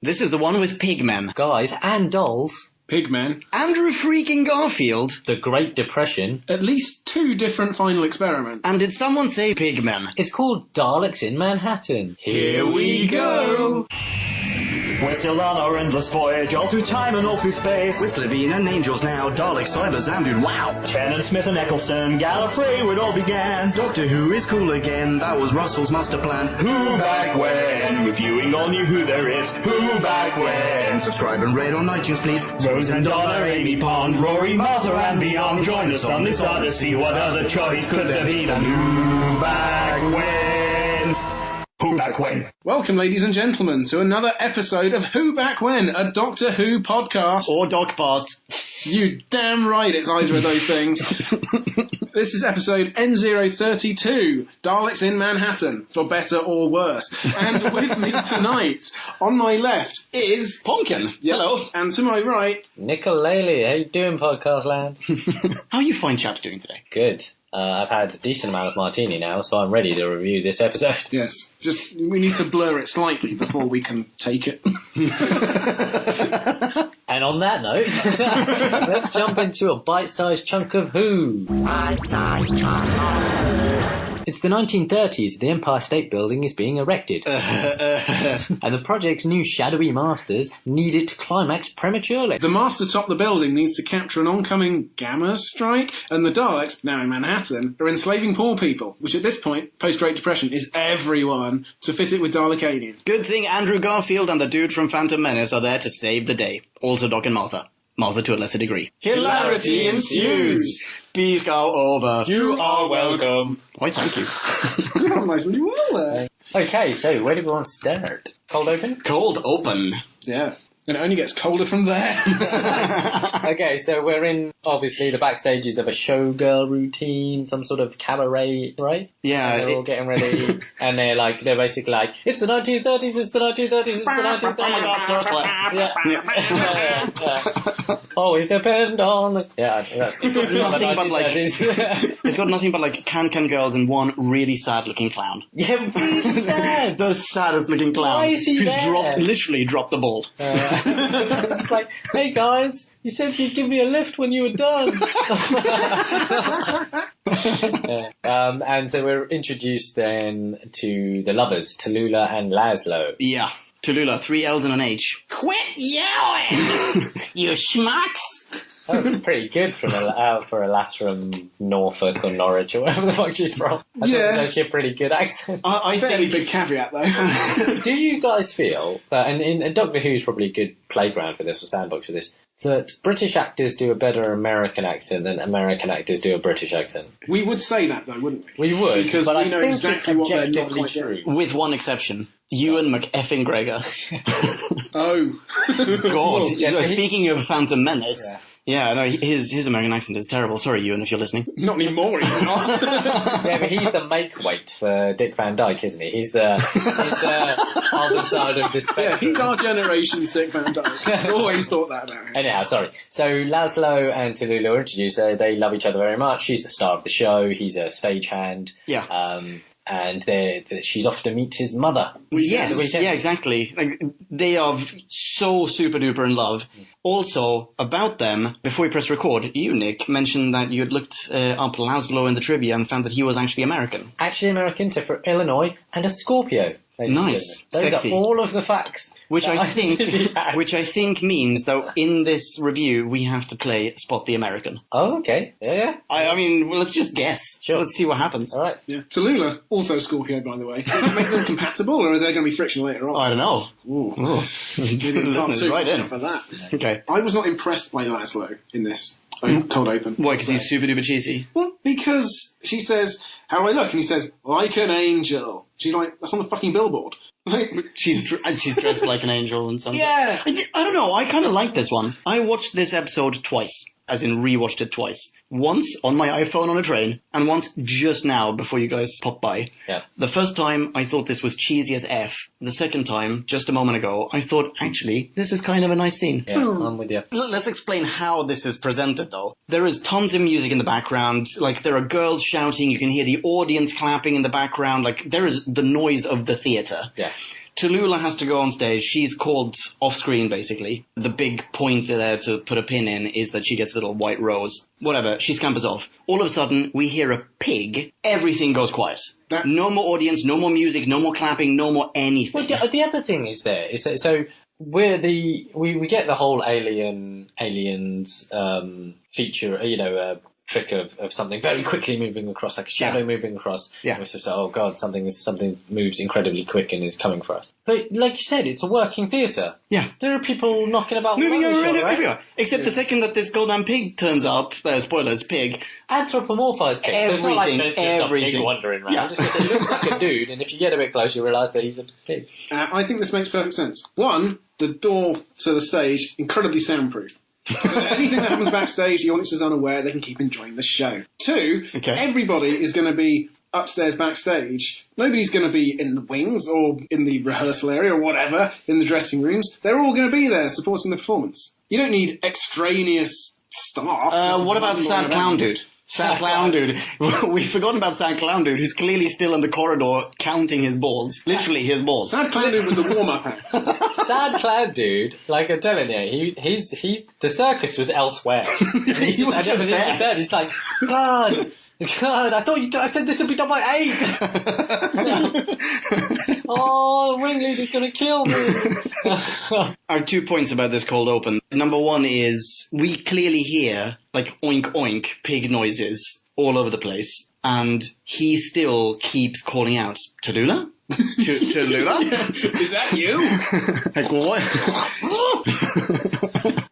This is the one with pigmen. Guys and dolls. Pigmen. Andrew freaking Garfield. The Great Depression. At least 2 different final experiments. And did someone say pigmen? It's called Daleks in Manhattan. Here we go! We're still on our endless voyage, all through time and all through space. With Levine and Angels now, Daleks, Cybers, and dude, wow! Tennant, Smith and Eccleston, Gallifrey, where it all began. Doctor Who is cool again, that was Russell's master plan. Who back when? Reviewing all new Who there is. Who back when? Subscribe and rate on iTunes, please. Rose and Donna, Amy Pond, Rory, Martha and beyond. Join us on this odyssey, what other choice could there be than Who back when? Who back when? Welcome, ladies and gentlemen, to another episode of Who Back When, a Doctor Who podcast. Or Dogpast. You damn right it's either of those things. This is episode N032, Daleks in Manhattan, for better or worse. And with me tonight, on my left, is... Pumpkin. Hello. And to my right... Nicolele, how you doing, podcast land? How are you fine chaps doing today? Good. I've had a decent amount of martini now, so I'm ready to review this episode. Yes, just we need to blur it slightly before we can take it. And on that note, let's jump into a bite-sized chunk of Who. Bite-sized chunk of Who. It's the 1930s, the Empire State Building is being erected. And the project's new shadowy masters need it to climax prematurely. The master atop the building needs to capture an oncoming gamma strike, and the Daleks, now in Manhattan, are enslaving poor people, which at this point, post-Great Depression, is everyone, to fit it with Dalek aliens. Good thing Andrew Garfield and the dude from Phantom Menace are there to save the day. Also Doc and Martha. Martha to a lesser degree. Hilarity ensues. Please go over. You are welcome. Why, thank you. You organised really well there. Okay, so where do we want to start? Cold open? Cold open. Yeah. And it only gets colder from there. Okay, so we're in, obviously, the backstages of a showgirl routine, some sort of cabaret, right? Yeah. And they're all getting ready, and they're basically like, it's the 1930s, it's the 1930s, it's the 1930s. Oh my god, seriously. Yeah. Always depend on the... Yeah, that's... It's got nothing but like... It's got nothing but like can-can girls and one really sad-looking clown. Yeah, really sad. The saddest-looking clown. Why is he who's there? literally dropped the ball. It's like, hey guys, you said you'd give me a lift when you were done. And so we're introduced then to the lovers, Tallulah and Laszlo. Yeah. Tallulah, 3 L's and an H. Quit yelling! You schmucks! That was pretty good for a lass from Norfolk or Norwich or wherever the fuck she's from. I thought it was actually a pretty good accent. I Fairly think... big caveat, though. Do you guys feel that, and Doctor Who's probably a good playground for this, or sandbox for this, that British actors do a better American accent than American actors do a British accent? We would say that, though, wouldn't we? We would, Because but we I know think exactly it's what they're not objectively quite true. With one exception. Ewan McEffing Gregor. Oh. God. Yes, but Speaking of Phantom Menace... Yeah. Yeah, no, his American accent is terrible. Sorry, Ewan, if you're listening. Not anymore, he's not. Yeah, but he's the make-weight for Dick Van Dyke, isn't he? He's the other side of the spectrum. Yeah, he's our generation's Dick Van Dyke. I've always thought that about him. Anyhow, sorry. So Laszlo and Tallulah are introduced. They love each other very much. She's the star of the show. He's a stagehand. Yeah. And she's off to meet his mother. Yes, yeah, exactly. Like, they are so super duper in love. Also, about them, before we press record, you, Nick, mentioned that you had looked up Laszlo in the trivia and found that he was actually American. Actually American, so for Illinois, and a Scorpio. Nice. Those Sexy. are all of the facts. Which I think means, though, in this review, we have to play Spot the American. Oh, okay. Yeah. I mean, well, let's just guess. Sure. Let's see what happens. All right. Yeah. Tallulah, also Scorpio, by the way. Does that make them compatible, or is there going to be friction later on? I don't know. Ooh. Listeners, right in. For that. Okay. I was not impressed by Laszlo in this cold open. Why, because he's super duper cheesy? Well, because she says, how do I look? And he says, like an angel. She's like, that's on the fucking billboard. Like, She's dressed like an angel and something. yeah. I don't know, I kind of like this one. I watched this episode twice, as in rewatched it twice. Once on my iPhone on a train, and once just now before you guys popped by. Yeah. The first time, I thought this was cheesy as F. The second time, just a moment ago, I thought, actually, this is kind of a nice scene. Yeah, I'm with you. Let's explain how this is presented, though. There is tons of music in the background. Like, there are girls shouting. You can hear the audience clapping in the background. Like, there is the noise of the theatre. Yeah. Tallulah has to go on stage. She's called off screen, basically. The big point there to put a pin in is that she gets a little white rose. Whatever, she scampers off. All of a sudden, we hear a pig. Everything goes quiet. No more audience, no more music, no more clapping, no more anything. Well, the other thing is that so we get the whole aliens feature, trick of something very quickly moving across, like a shadow moving across. Yeah. We're supposed to, oh god, something moves incredibly quick and is coming for us. But like you said, it's a working theatre. Yeah. There are people knocking about Moving the around right? everywhere. Except the second that this goddamn pig turns up, spoilers, pig. Anthropomorphised pig. So it's not like there's just a pig wandering around. Yeah. It's just, it looks like a dude, and if you get a bit close, you realise that he's a pig. I think this makes perfect sense. One, the door to the stage, incredibly soundproof. So anything that happens backstage, the audience is unaware, they can keep enjoying the show. Two, everybody is going to be upstairs backstage. Nobody's going to be in the wings or in the rehearsal area or whatever, in the dressing rooms. They're all going to be there supporting the performance. You don't need extraneous staff. What about Sad Clown Dude? Sad Clown Dude. We've forgotten about Sad Clown Dude, who's clearly still in the corridor counting his balls. Literally his balls. Sad Clown Dude was the warm-up act. Sad Clown Dude, like I'm telling you, the circus was elsewhere. He was just there. He's like, God, I thought you guys said this would be done by 8. Oh, the ringleader's going to kill me. Our 2 points about this cold open. Number one is we clearly hear like oink oink pig noises all over the place, and he still keeps calling out, Tallulah? Tallulah? Is that you? Like, what?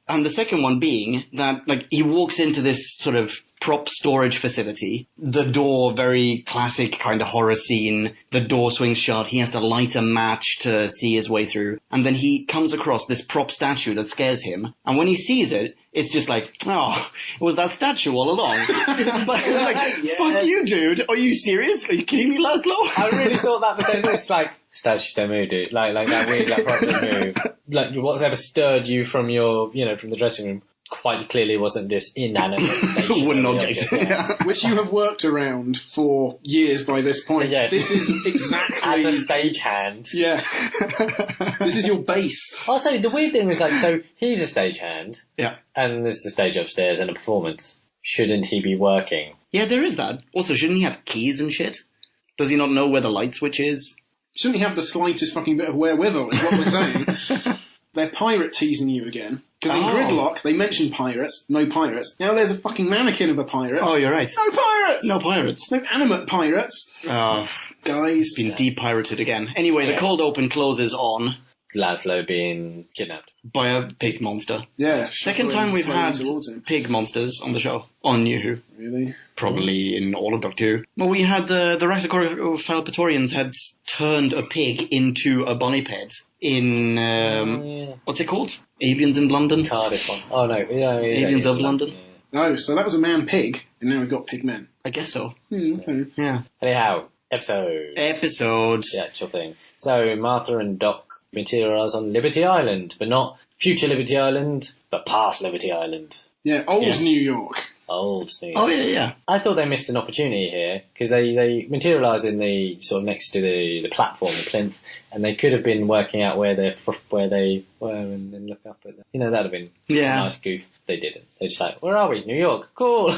And the second one being that, like, he walks into this sort of prop storage facility. The door, very classic kind of horror scene. The door swings shut. He has to light a match to see his way through. And then he comes across this prop statue that scares him. And when he sees it, it's just like, oh, it was that statue all along. But it's like, fuck you, dude. Are you serious? Are you kidding me, Laszlo? I really thought that was it's like, statues don't move, dude. Like that weird, like, proper move. Like, what's ever stirred you from your, from the dressing room quite clearly wasn't this inanimate station. Wooden object. Which you have worked around for years by this point. Yes. This is exactly... As a stagehand. Yeah. This is your base. Also, the weird thing was like, so he's a stagehand. Yeah. And there's the stage upstairs and a performance. Shouldn't he be working? Yeah, there is that. Also, shouldn't he have keys and shit? Does he not know where the light switch is? Shouldn't he have the slightest fucking bit of wherewithal, is what we're saying. They're pirate teasing you again. Because in Gridlock, they mention pirates, no pirates. Now there's a fucking mannequin of a pirate. Oh, you're right. No pirates! No pirates. No animate pirates. Oh, guys. Been de-pirated again. Anyway, the cold open closes on Laszlo being kidnapped. by a pig monster. Yeah. Second time we've had pig monsters on the show. On New Who. Really? Probably in all of Doctor Who. Well, we had the Raxacoriphalopatorians had turned a pig into a bunnyped in, what's it called? Aliens in London? Cardiff one. Oh, no. Aliens of London? Oh, so that was a man-pig, and now we've got pig men. I guess so. Okay. Yeah. Anyhow, episode. The actual thing. So, Martha and Doc materialise on Liberty Island, but not future Liberty Island, but past Liberty Island. Yeah, old New York. Old New York. Oh, yeah. I thought they missed an opportunity here, because they materialise in the sort of next to the platform, the plinth, and they could have been working out where they were and then look up at them. That'd have been a nice goof. They didn't. They're just like, where are we? New York. Cool.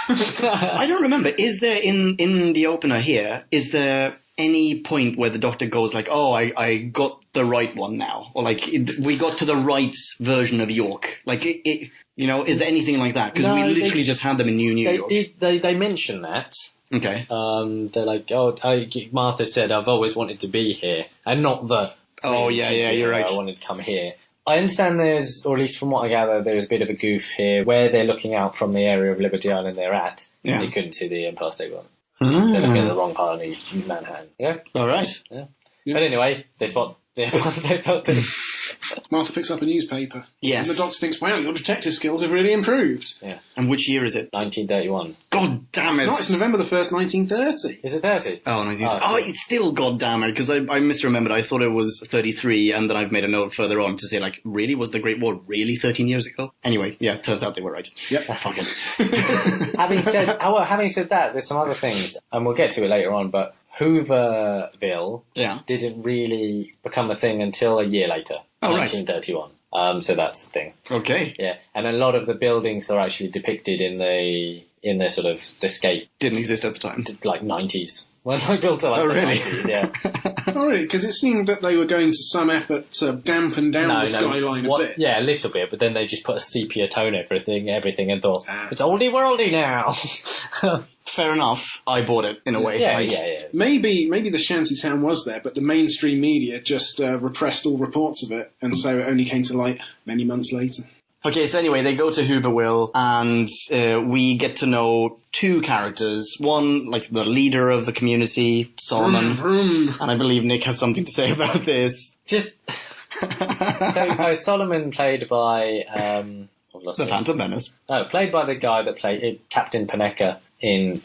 I don't remember. Is there, in the opener here, is there any point where the Doctor goes like, oh, I got the right one now? Or like, we got to the right version of York? Like, is there anything like that? Because we literally just had them in New York. They mention that. Okay. They're like, Martha said, I've always wanted to be here. And not the... Oh, yeah, you're right. I wanted to come here. I understand there's, or at least from what I gather, there's a bit of a goof here where they're looking out from the area of Liberty Island they're at. Yeah. And they couldn't see the Empire State Building. They're looking at the wrong part of Manhattan. Yeah? All right. Yeah. But anyway, they spot the Empire State Building. Martha picks up a newspaper. Yes. And the Doctor thinks, wow, your detective skills have really improved. Yeah. And which year is it? 1931. God damn it. It's November the 1st, 1930. Is it 30? Oh, 1930. It's still god damn it, because I misremembered. I thought it was 33, and then I've made a note further on to say, like, really? Was the Great War really 13 years ago? Anyway, yeah, turns out they were right. Yep. Fucking. Having said that, there's some other things, and we'll get to it later on, but Hooverville Yeah. didn't really become a thing until a year later, Oh, right. 1931. So that's the thing. Okay. Yeah, and a lot of the buildings that are actually depicted in the sort of the scape, Didn't exist at the time. like 90s. Well, they built it like Oh, the really? 90s, yeah. Oh, really? Because it seemed that they were going to some effort to dampen down the skyline a bit. Yeah, a little bit, but then they just put a sepia tone over everything and thought, Ah. it's oldie worldy now. Fair enough. I bought it, in a way. yeah, Like, yeah. Maybe the shantytown was there, but the mainstream media just repressed all reports of it, and so it only came to light many months later. Okay, so anyway, they go to Hooverville, and we get to know two characters. One, like the leader of the community, Solomon. Vroom. And I believe Nick has something to say about this. Just so Solomon played by I've lost The it. Phantom Menace. Oh, played by the guy that played Captain Paneka in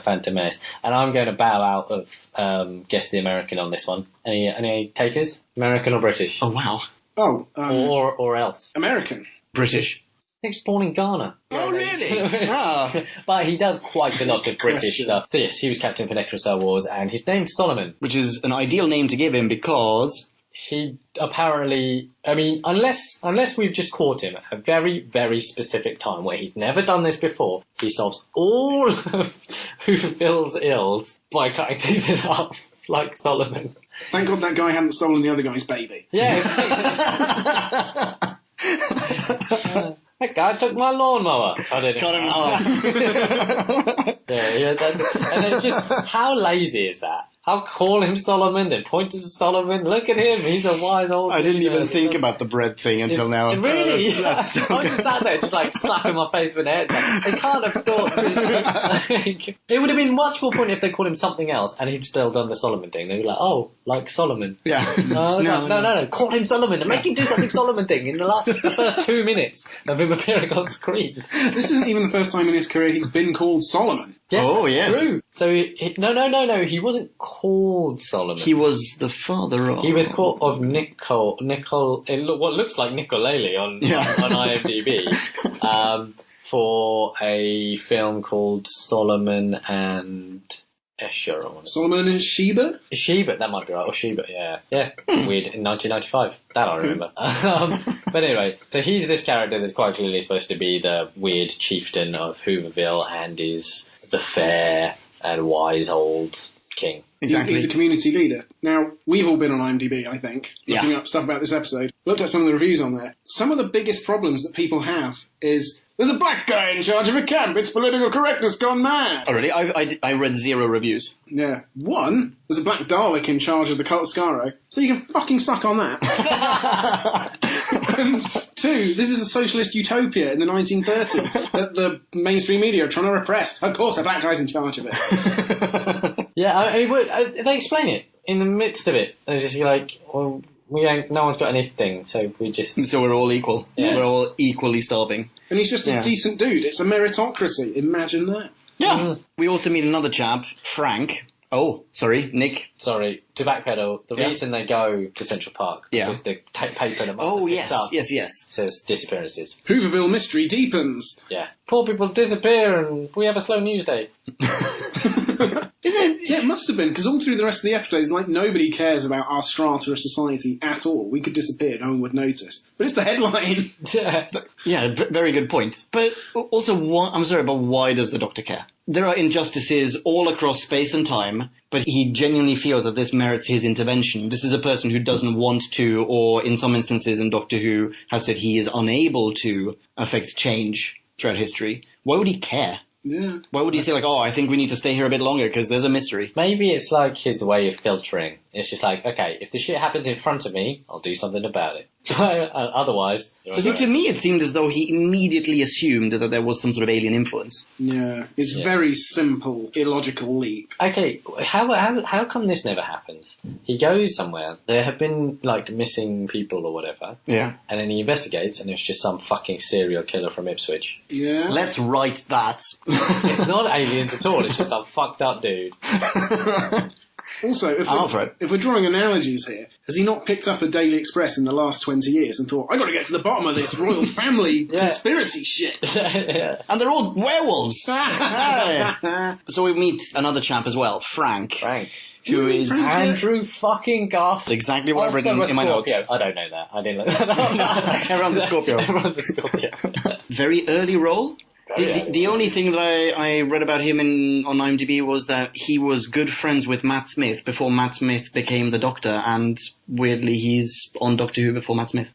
Phantom Menace. And I'm going to bow out of Guess the American on this one. Any takers? American or British? Oh, wow. Oh, Or else? American. British. I think he's born in Ghana. Oh, really? Ah. But he does quite a lot of British Question. stuff. So yes, he was Captain Paneka in Star Wars, and his name's Solomon. Which is an ideal name to give him because... He apparently, I mean, unless we've just caught him at a very, very specific time where he's never done this before, he solves all of Hooverville's ills by cutting things in half, like Solomon. Thank God that guy hadn't stolen the other guy's baby. Yeah. That guy took my lawnmower. Cut it Cut him off. Yeah, that's it. And it's just, how lazy is that? I'll call him Solomon, then point to Solomon. Look at him, he's a wise old I didn't leader. even think about the bread thing until now. Really? That's so I was just sat there, just like slapping my face with an head. Like, they can't have thought this. It would have been much more point if they called him something else and he'd still done the Solomon thing. They'd be like, oh, like Solomon. Yeah. No. Call him Solomon and make him do something Solomon thing in the first 2 minutes of him appearing on screen. This isn't even the first time in his career he's been called Solomon. Yes, Oh, that's yes. true. So, no, he wasn't called Solomon. He was the father of... He was called of Nicole, what looks like Nicolele on IMDb, for a film called Solomon and Escher. Or whatever. Solomon and Sheba? Sheba, that might be right, or Sheba, yeah. Weird, in 1995. That I remember. But anyway, so he's this character that's quite clearly supposed to be the weird chieftain of Hooverville and is the fair and wise old king. Exactly. He's the community leader. Now, we've all been on IMDb, I think, looking up stuff about this episode. Looked at some of the reviews on there. Some of the biggest problems that people have is, there's a black guy in charge of a camp, it's political correctness gone mad. Oh, really? I read 0 reviews. Yeah. One, there's a black Dalek in charge of the cult of Skaro, so you can fucking suck on that. And two, this is a socialist utopia in the 1930s that the mainstream media are trying to repress. Of course, a black guy's in charge of it. Yeah, they explain it in the midst of it. They're just like, well, no one's got anything, so we just... So we're all equal. Yeah. We're all equally starving. And he's just a decent dude. It's a meritocracy. Imagine that. Yeah. We also meet another chap, Frank. Oh, sorry, Nick. Sorry, to backpedal, the reason they go to Central Park was the paper that Oh, picks up yes. says disappearances. Hooverville mystery deepens. Yeah. Poor people disappear and we have a slow news day. Yeah, it must have been, because all through the rest of the episode, it's like nobody cares about our strata of society at all. We could disappear, no one would notice. But it's the headline. Yeah. Yeah, very good point. But also, I'm sorry, but why does the Doctor care? There are injustices all across space and time, but he genuinely feels that this merits his intervention. This is a person who doesn't want to, or in some instances in Doctor Who, has said he is unable to affect change throughout history. Why would he care? Yeah. Why would he say, like, oh, I think we need to stay here a bit longer because there's a mystery? Maybe it's like his way of filtering. It's just like, okay, if the shit happens in front of me, I'll do something about it. Otherwise... But to me, it seemed as though he immediately assumed that there was some sort of alien influence. Yeah. It's very simple, illogical leap. Okay, how come this never happens? He goes somewhere, there have been, like, missing people or whatever, Yeah. and then he investigates, and it's just some fucking serial killer from Ipswich. Yeah. Let's write that. It's not aliens at all, it's just some fucked up dude. Also, for it. if we're drawing analogies here, has he not picked up a Daily Express in the last 20 years and thought, I got to get to the bottom of this royal family conspiracy shit? Yeah. And they're all werewolves. So we meet another chap as well, Frank. Who is Andrew fucking Garfield. Exactly what I've written in my notes. I don't know that. I didn't look that up. Everyone's a Scorpio. Everyone's a Scorpio. Very early role. The only thing that I read about him on IMDb was that he was good friends with Matt Smith before Matt Smith became the Doctor, and weirdly he's on Doctor Who before Matt Smith.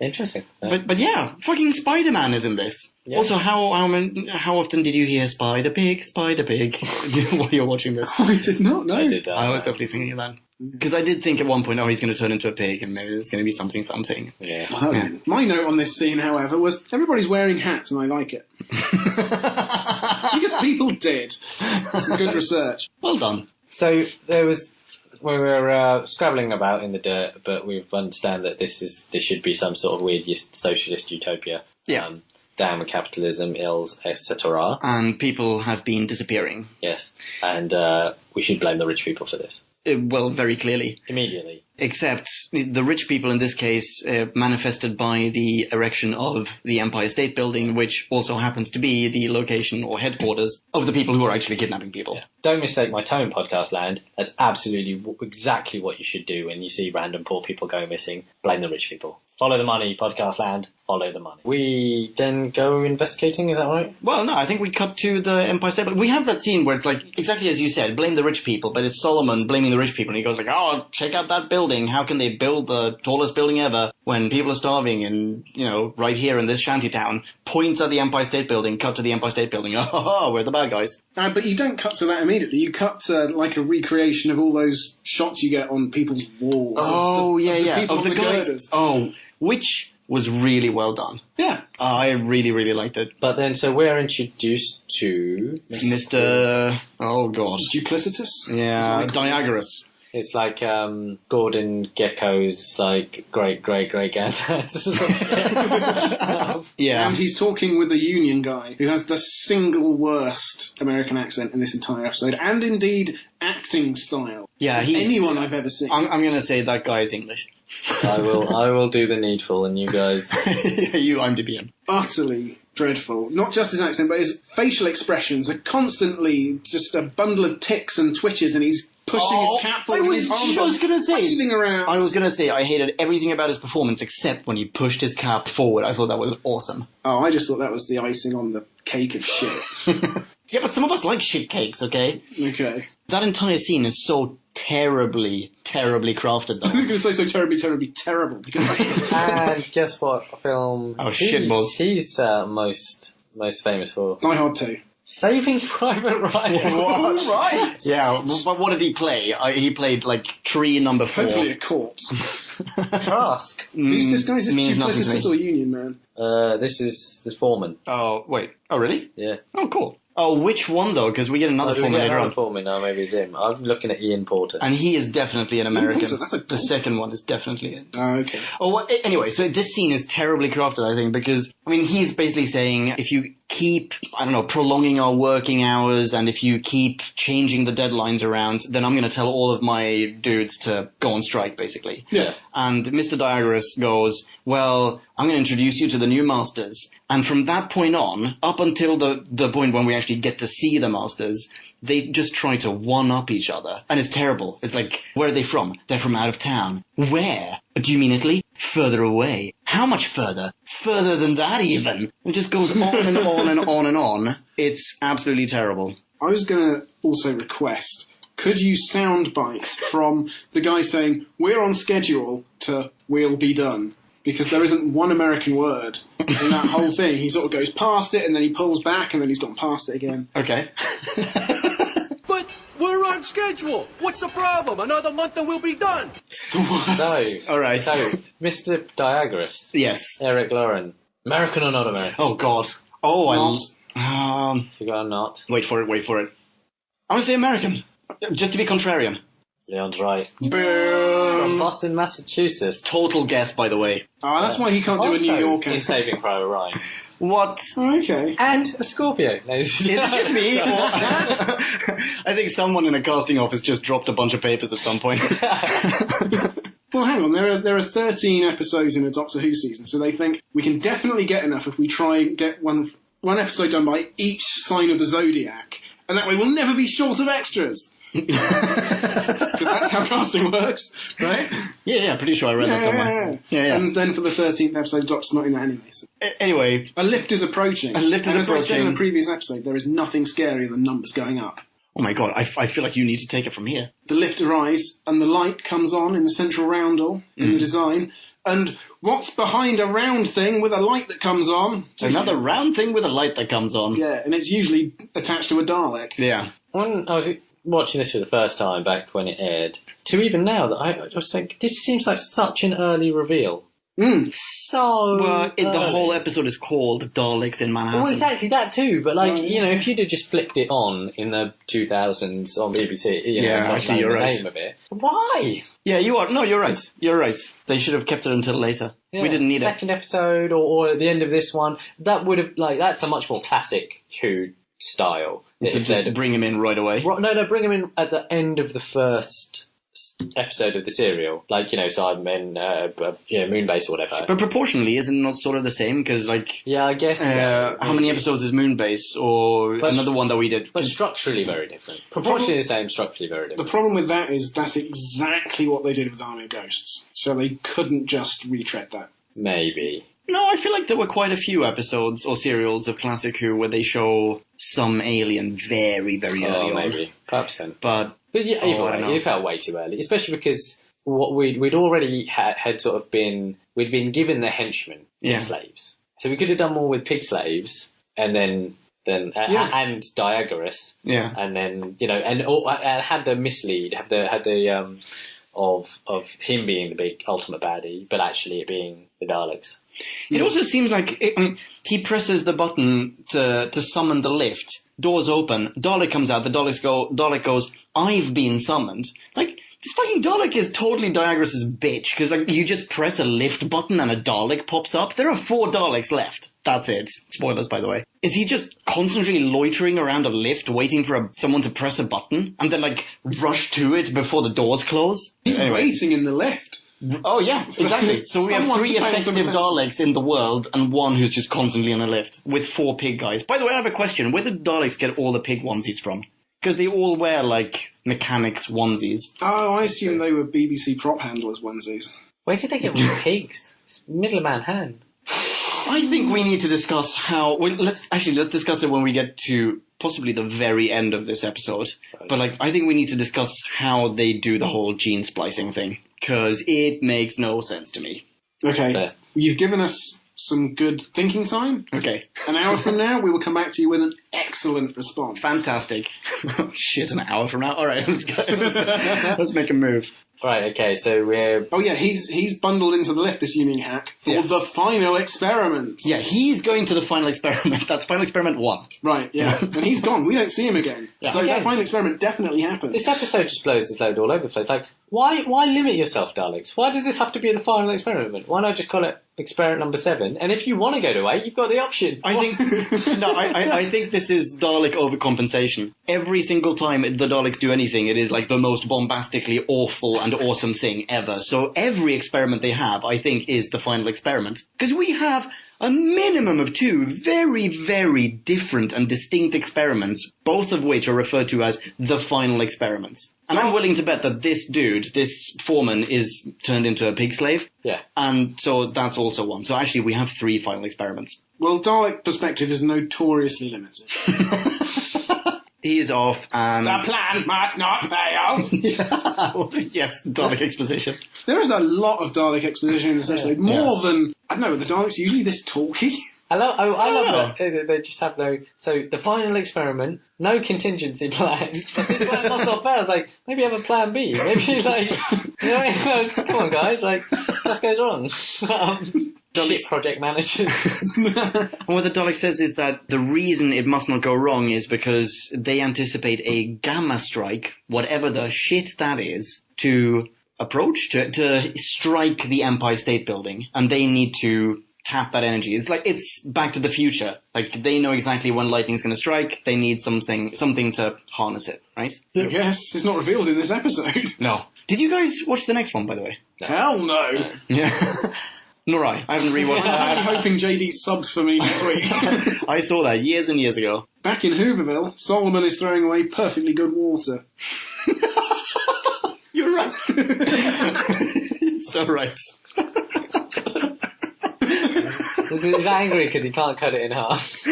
Interesting. But yeah, fucking Spider-Man is in this. Yeah. Also, how often did you hear Spider Pig while you're watching this? I did not know. I was definitely thinking that. Because I did think at one point, he's going to turn into a pig and maybe there's going to be something. Yeah. My note on this scene, however, was everybody's wearing hats and I like it. Because people did. Some good research. Well done. So we were scrabbling about in the dirt, but we understand that this should be some sort of weird socialist utopia. Yeah. Damn capitalism, ills, etc. And people have been disappearing. Yes. And we should blame the rich people for this. Well, very clearly. Immediately. Except the rich people in this case manifested by the erection of the Empire State Building, which also happens to be the location or headquarters of the people who are actually kidnapping people. Yeah. Don't mistake my tone, podcast land. That's absolutely exactly what you should do when you see random poor people go missing. Blame the rich people. Follow the money, podcast land. Follow the money. We then go investigating, is that right? Well, no, I think we cut to the Empire State Building. We have that scene where it's like, exactly as you said, blame the rich people, but it's Solomon blaming the rich people, and he goes like, check out that building. How can they build the tallest building ever when people are starving and, right here in this shanty town? Points at the Empire State Building, cut to the Empire State Building. We're the bad guys. But you don't cut to that immediately. You cut to, like, a recreation of all those shots you get on people's walls. Of the guys. Which was really well done. Yeah. I really, really liked it. But then, so we're introduced to Mr. Oh, God. Duplicitus? Yeah, Diagoras. It's like Gordon Gekko's like great ancestors. Yeah. And he's talking with the union guy who has the single worst American accent in this entire episode, and indeed acting style. Yeah, anyone I've ever seen. I'm going to say that guy is English. I will do the needful, and you guys. You IMDb him. Utterly dreadful. Not just his accent, but his facial expressions are constantly just a bundle of ticks and twitches, and he's pushing his cap forward. I was going to say, waving around. I was going to say I hated everything about his performance except when he pushed his cap forward. I thought that was awesome. Oh, I just thought that was the icing on the cake of shit. Yeah, but some of us like shit cakes, okay? Okay. That entire scene is so terribly crafted, though. I was going to say so terribly terrible, because that is. And guess what film he's most famous for? Die Hard 2. Saving Private Ryan. What? Right. Yeah, but what did he play? He played, like, tree number 4. Hopefully a corpse. Trask. Who's this guy? Is this Duplicitus or Union Man? This is the foreman. Oh, wait. Oh, really? Yeah. Oh, cool. Oh, which one, though? Because we get another foreman later on. Foreman, no, maybe it's him. I'm looking at Ian Porter. And he is definitely an American. The second one is definitely it. Oh, okay. Oh, well, anyway, so this scene is terribly crafted, I think, because, he's basically saying, if you keep, prolonging our working hours, and if you keep changing the deadlines around, then I'm going to tell all of my dudes to go on strike, basically. Yeah. And Mr. Diagoras goes, well, I'm going to introduce you to the new masters. And from that point on, up until the point when we actually get to see the masters, they just try to one-up each other. And it's terrible. It's like, where are they from? They're from out of town. Where? Do you mean Italy? Further away. How much further? Further than that, even. It just goes on and on and on and on. It's absolutely terrible. I was going to also request, could you soundbite from the guy saying, we're on schedule, to we'll be done? Because there isn't one American word in that whole thing. He sort of goes past it, and then he pulls back, and then he's gone past it again. Okay. But we're on schedule. What's the problem? Another month and we'll be done. No. All right. So, Mr. Diagoras. Yes. Eric Lauren. American or not American? Oh, God. Oh, You got a not. Wait for it. I want to say American. Just to be contrarian. Leon's right. Boo! Boston, Massachusetts. Total guess, by the way. Oh, that's why he can't do a New York in accent. Saving Private Ryan. What? Oh, okay. And a Scorpio. No, Is it just me? Or I think someone in a casting office just dropped a bunch of papers at some point. Well, hang on. There are 13 episodes in a Doctor Who season, so they think we can definitely get enough if we try and get one episode done by each sign of the zodiac, and that way we'll never be short of extras. Because that's how casting works, right? Yeah, pretty sure I read that somewhere. Yeah. And then for the 13th episode, the Doctor's not in that anyway. So. Anyway. A lift is approaching. And as I said in the previous episode, there is nothing scarier than numbers going up. Oh my god, I feel like you need to take it from here. The lift arrives, and the light comes on in the central roundel in the design. And what's behind a round thing with a light that comes on? Another round thing with a light that comes on. Yeah, and it's usually attached to a Dalek. Yeah. When I was watching this for the first time back when it aired, to even now, that I was like, this seems like such an early reveal. So well, the whole episode is called Daleks in Manhattan. Well, exactly that too. But if you'd have just flicked it on in the 2000s on BBC, actually, you're right. The name of it. Why? Yeah, you are. No, you're right. You're right. They should have kept it until later. Yeah, we didn't need second episode or at the end of this one. That would have that's a much more classic Who style. To just bring him in right away. No, bring him in at the end of the first episode of the serial, Sidemen, Moonbase or whatever. But proportionally, isn't it not sort of the same? Because, I guess how many episodes is Moonbase or another one that we did? But structurally very different. Proportionally the same, structurally very different. The problem with that is that's exactly what they did with Army of Ghosts, so they couldn't just retread that. Maybe. No, I feel like there were quite a few episodes or serials of Classic Who where they show some alien very, very early on. Maybe. Perhaps then. But yeah, it felt way too early, especially because what we'd already had sort of we'd been given the henchmen, slaves. So we could have done more with pig slaves, and then and Diagoras, and then and had the mislead, had the of him being the big ultimate baddie, but actually it being the Daleks. It also seems like he presses the button to summon the lift. Doors open. Dalek comes out. Dalek goes, "I've been summoned." Like, this fucking Dalek is totally Diagoras' bitch, because you just press a lift button and a Dalek pops up. There are 4 Daleks left. That's it. Spoilers, by the way. Is he just constantly loitering around a lift, waiting for someone to press a button, and then rush to it before the doors close? He's waiting in the lift. Oh yeah, exactly. So we have 3 effective Daleks in the world, and one who's just constantly in a lift, with 4 pig guys. By the way, I have a question. Where did Daleks get all the pig onesies from? Because they all wear, mechanics onesies. Oh, I assume they were BBC prop handlers onesies. Where did they get all the pigs? It's middle of Manhattan. I think we need to discuss how... Well, let's discuss it when we get to possibly the very end of this episode. But, I think we need to discuss how they do the whole gene splicing thing. Because it makes no sense to me. Okay. You've given us some good thinking time. Okay. An hour from now, we will come back to you with an excellent response. Fantastic. Shit, an hour from now? All right, let's go. Let's make a move. Right, okay, so we're... Oh yeah, he's bundled into the lift, this Union hack, for the final experiment. Yeah, he's going to the final experiment. That's final experiment 1. Right, yeah. And he's gone. We don't see him again. Yeah. So that final experiment definitely happened. This episode just blows this load all over the place. Why limit yourself, Daleks? Why does this have to be the final experiment? Why not just call it experiment number 7? And if you want to go to 8, you've got the option. I think this is Dalek overcompensation. Every single time the Daleks do anything, it is the most bombastically awful and awesome thing ever. So every experiment they have, I think, is the final experiment. Because we have a minimum of 2 very, very different and distinct experiments, both of which are referred to as the final experiments. And I'm willing to bet that this dude, this foreman, is turned into a pig slave. Yeah. And so that's also one. So actually we have 3 final experiments. Well, Dalek perspective is notoriously limited. He's off and... The plan must not fail! Yes, Dalek exposition. There is a lot of Dalek exposition in this episode. More than... I don't know, are the Daleks usually this talky? I love that. They just have so the final experiment, no contingency plan. I think it must not fail. I was maybe have a plan B. Maybe come on guys, stuff goes wrong. Shit project managers. What the Dalek says is that the reason it must not go wrong is because they anticipate a gamma strike, whatever the shit that is, to approach to strike the Empire State Building, and they need to tap that energy. It's like it's Back to the Future. Like they know exactly when lightning's going to strike. They need something to harness it, right? Yes, it's not revealed in this episode. No. Did you guys watch the next one, by the way? No. Hell no. Yeah. Nor I. I haven't rewatched it. I'm hoping JD subs for me next week. I saw that years and years ago. Back in Hooverville, Solomon is throwing away perfectly good water. You're right. You're so right. He's angry because he can't cut it in half.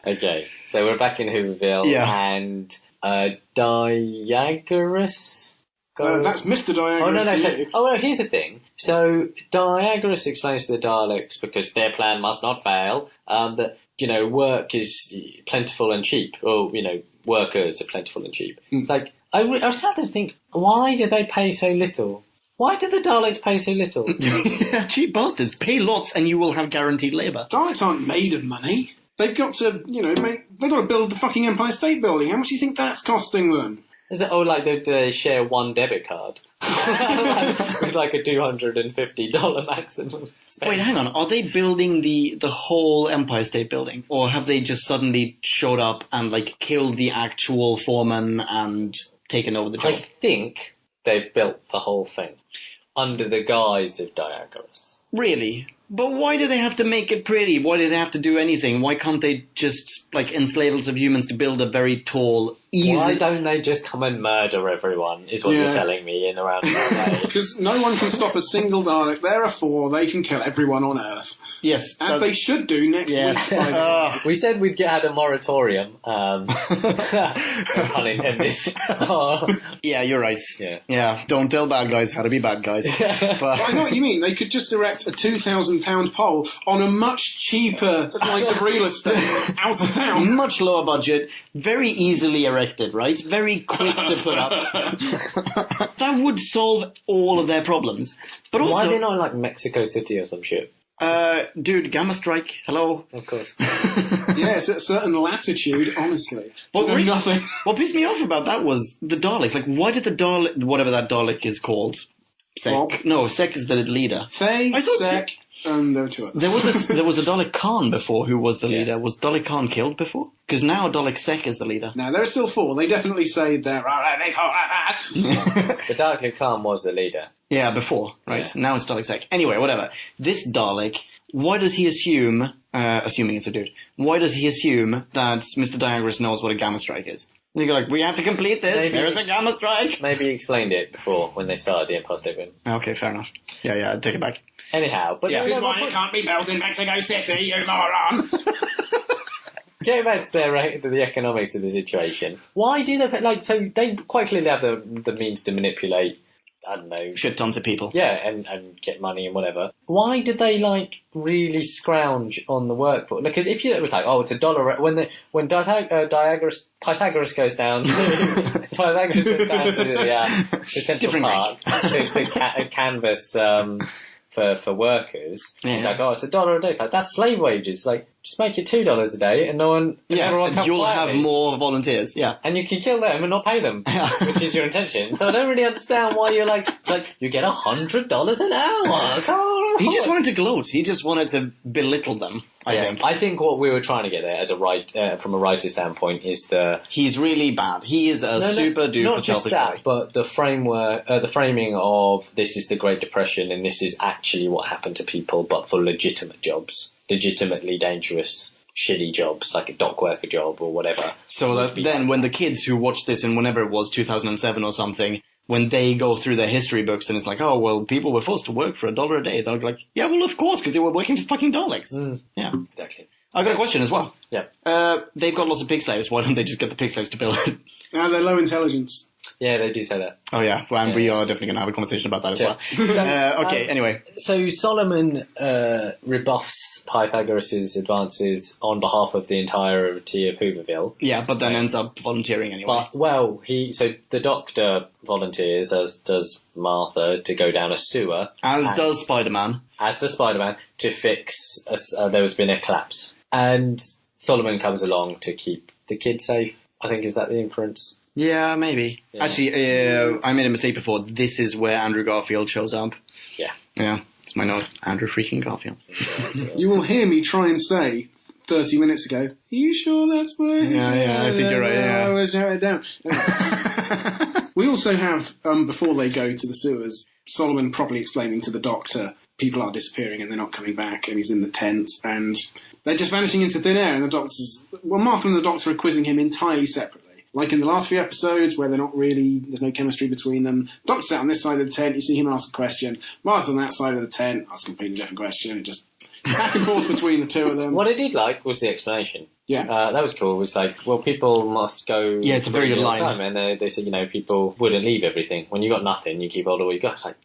Okay, so we're back in Hooverville, and Diagoras. That's Mr. Diagoras. No, here's the thing. So Diagoras explains to the Daleks, because their plan must not fail, that work is plentiful and cheap, or workers are plentiful and cheap. It's like I was sat there to think, why do they pay so little? Why do the Daleks pay so little? Cheap bastards. Pay lots and you will have guaranteed labour. Daleks aren't made of money. They've got to, they've got to build the fucking Empire State Building. How much do you think that's costing them? Is it, like they share one debit card? With like a $250 maximum spend. Wait, hang on. Are they building the whole Empire State Building? Or have they just suddenly showed up and killed the actual foreman and taken over the job? I think they've built the whole thing under the guise of Diagoras. Really? But why do they have to make it pretty? Why do they have to do anything? Why can't they just, enslave lots of humans to build a very tall, easy... Why don't they just come and murder everyone, is what you're telling me in a roundabout way. Because no one can stop a single Dalek. There are 4. They can kill everyone on Earth. Yes. As they should do next week. We said we'd had a moratorium. Pun intended. Yeah, you're right. Yeah. Don't tell bad guys how to be bad guys. But I know what you mean. They could just erect a £2,000 pole on a much cheaper slice of real estate out of town. Much lower budget, very easily erected, right? Very quick to put up. That would solve all of their problems. But also, why is it not like Mexico City or some shit? Dude, gamma strike, hello? Of course. Yes, at a certain latitude, honestly. Nothing. What pissed me off about that was the Daleks. Why did the Dalek, whatever that Dalek is called, Sek? Bob? No, Sek is the leader. Sek, and there were 2 others. There was a Dalek Khan before who was the leader. Was Dalek Khan killed before? Because now Dalek Sek is the leader. No, there are still 4. They definitely say there are only 4 of us. The Dalek Khan was the leader. Yeah, before, right? Yeah. Now it's Dalek Sek. Anyway, whatever. This Dalek, why does he assume, assuming it's a dude, why does he assume that Mr. Diagoras knows what a gamma strike is? And you go we have to complete this, there's a gamma strike! Maybe he explained it before, when they started the Empire State Building. Okay, fair enough. Yeah, I'd take it back. Anyhow, but... This is why it can't be built in Mexico City, you moron! Getting back to the economics of the situation, why do they... so they quite clearly have the means to manipulate, I don't know... shit tons of people. Yeah, and get money and whatever. Why did they, really scrounge on the workforce? Because if you... It was it's $1... When Pythagoras goes down to... Pythagoras goes down to the Central Park to canvas... For workers, it's it's $1 a day. It's that's slave wages. Just make it $2 a day, and no one. And you'll have more volunteers. Yeah, and you can kill them and not pay them, which is your intention. So I don't really understand why you're you get $100 an hour. He just wanted to gloat. He just wanted to belittle them. I think what we were trying to get there, as from a writer's standpoint, is he's really bad. He is a super duper not just selfish that, boy. but the framework, the framing of this is the Great Depression, and this is actually what happened to people, but for legitimate jobs, legitimately dangerous, shitty jobs, like a dock worker job or whatever. So that then, when the kids who watched this in whenever it was 2007 or something, when they go through their history books and it's people were forced to work for $1 a day, they're like, yeah, well, of course, because they were working for fucking Daleks. Yeah, exactly. I've got a question as well. Yeah. They've got lots of pig slaves. Why don't they just get the pig slaves to build it? They're low intelligence. Yeah, they do say that. Oh, yeah. Well, and we are definitely going to have a conversation about that as well. Okay, anyway. So Solomon rebuffs Pythagoras' advances on behalf of the entirety of Hooverville. Yeah, but then ends up volunteering anyway. But, so the doctor volunteers, as does Martha, to go down a sewer. As does Spider-Man, to fix, there's been a collapse. And Solomon comes along to keep the kids safe. I think, is that the inference? Yeah, maybe. Yeah. Actually, I made a mistake before. This is where Andrew Garfield shows up. Yeah. Yeah, it's my note. Andrew freaking Garfield. You will hear me try and say 30 minutes ago, are you sure that's where... Yeah, I think you're right, yeah. I always note it down. We also have, before they go to the sewers, Solomon properly explaining to the Doctor people are disappearing and they're not coming back, and he's in the tent, and they're just vanishing into thin air, and the Doctor's... Well, Martha and the Doctor are quizzing him entirely separately. Like in the last few episodes, where they're not really... There's no chemistry between them. Doctor's sat on this side of the tent, you see him ask a question. Martha's on that side of the tent, asks a completely different question, and just... back and forth between the two of them. What I did like was the explanation. Yeah. That was cool. It was like, well, people must go... Yeah, it's a very good line. Time. And they said, people wouldn't leave everything. When you got nothing, you keep all the way you got. It's like,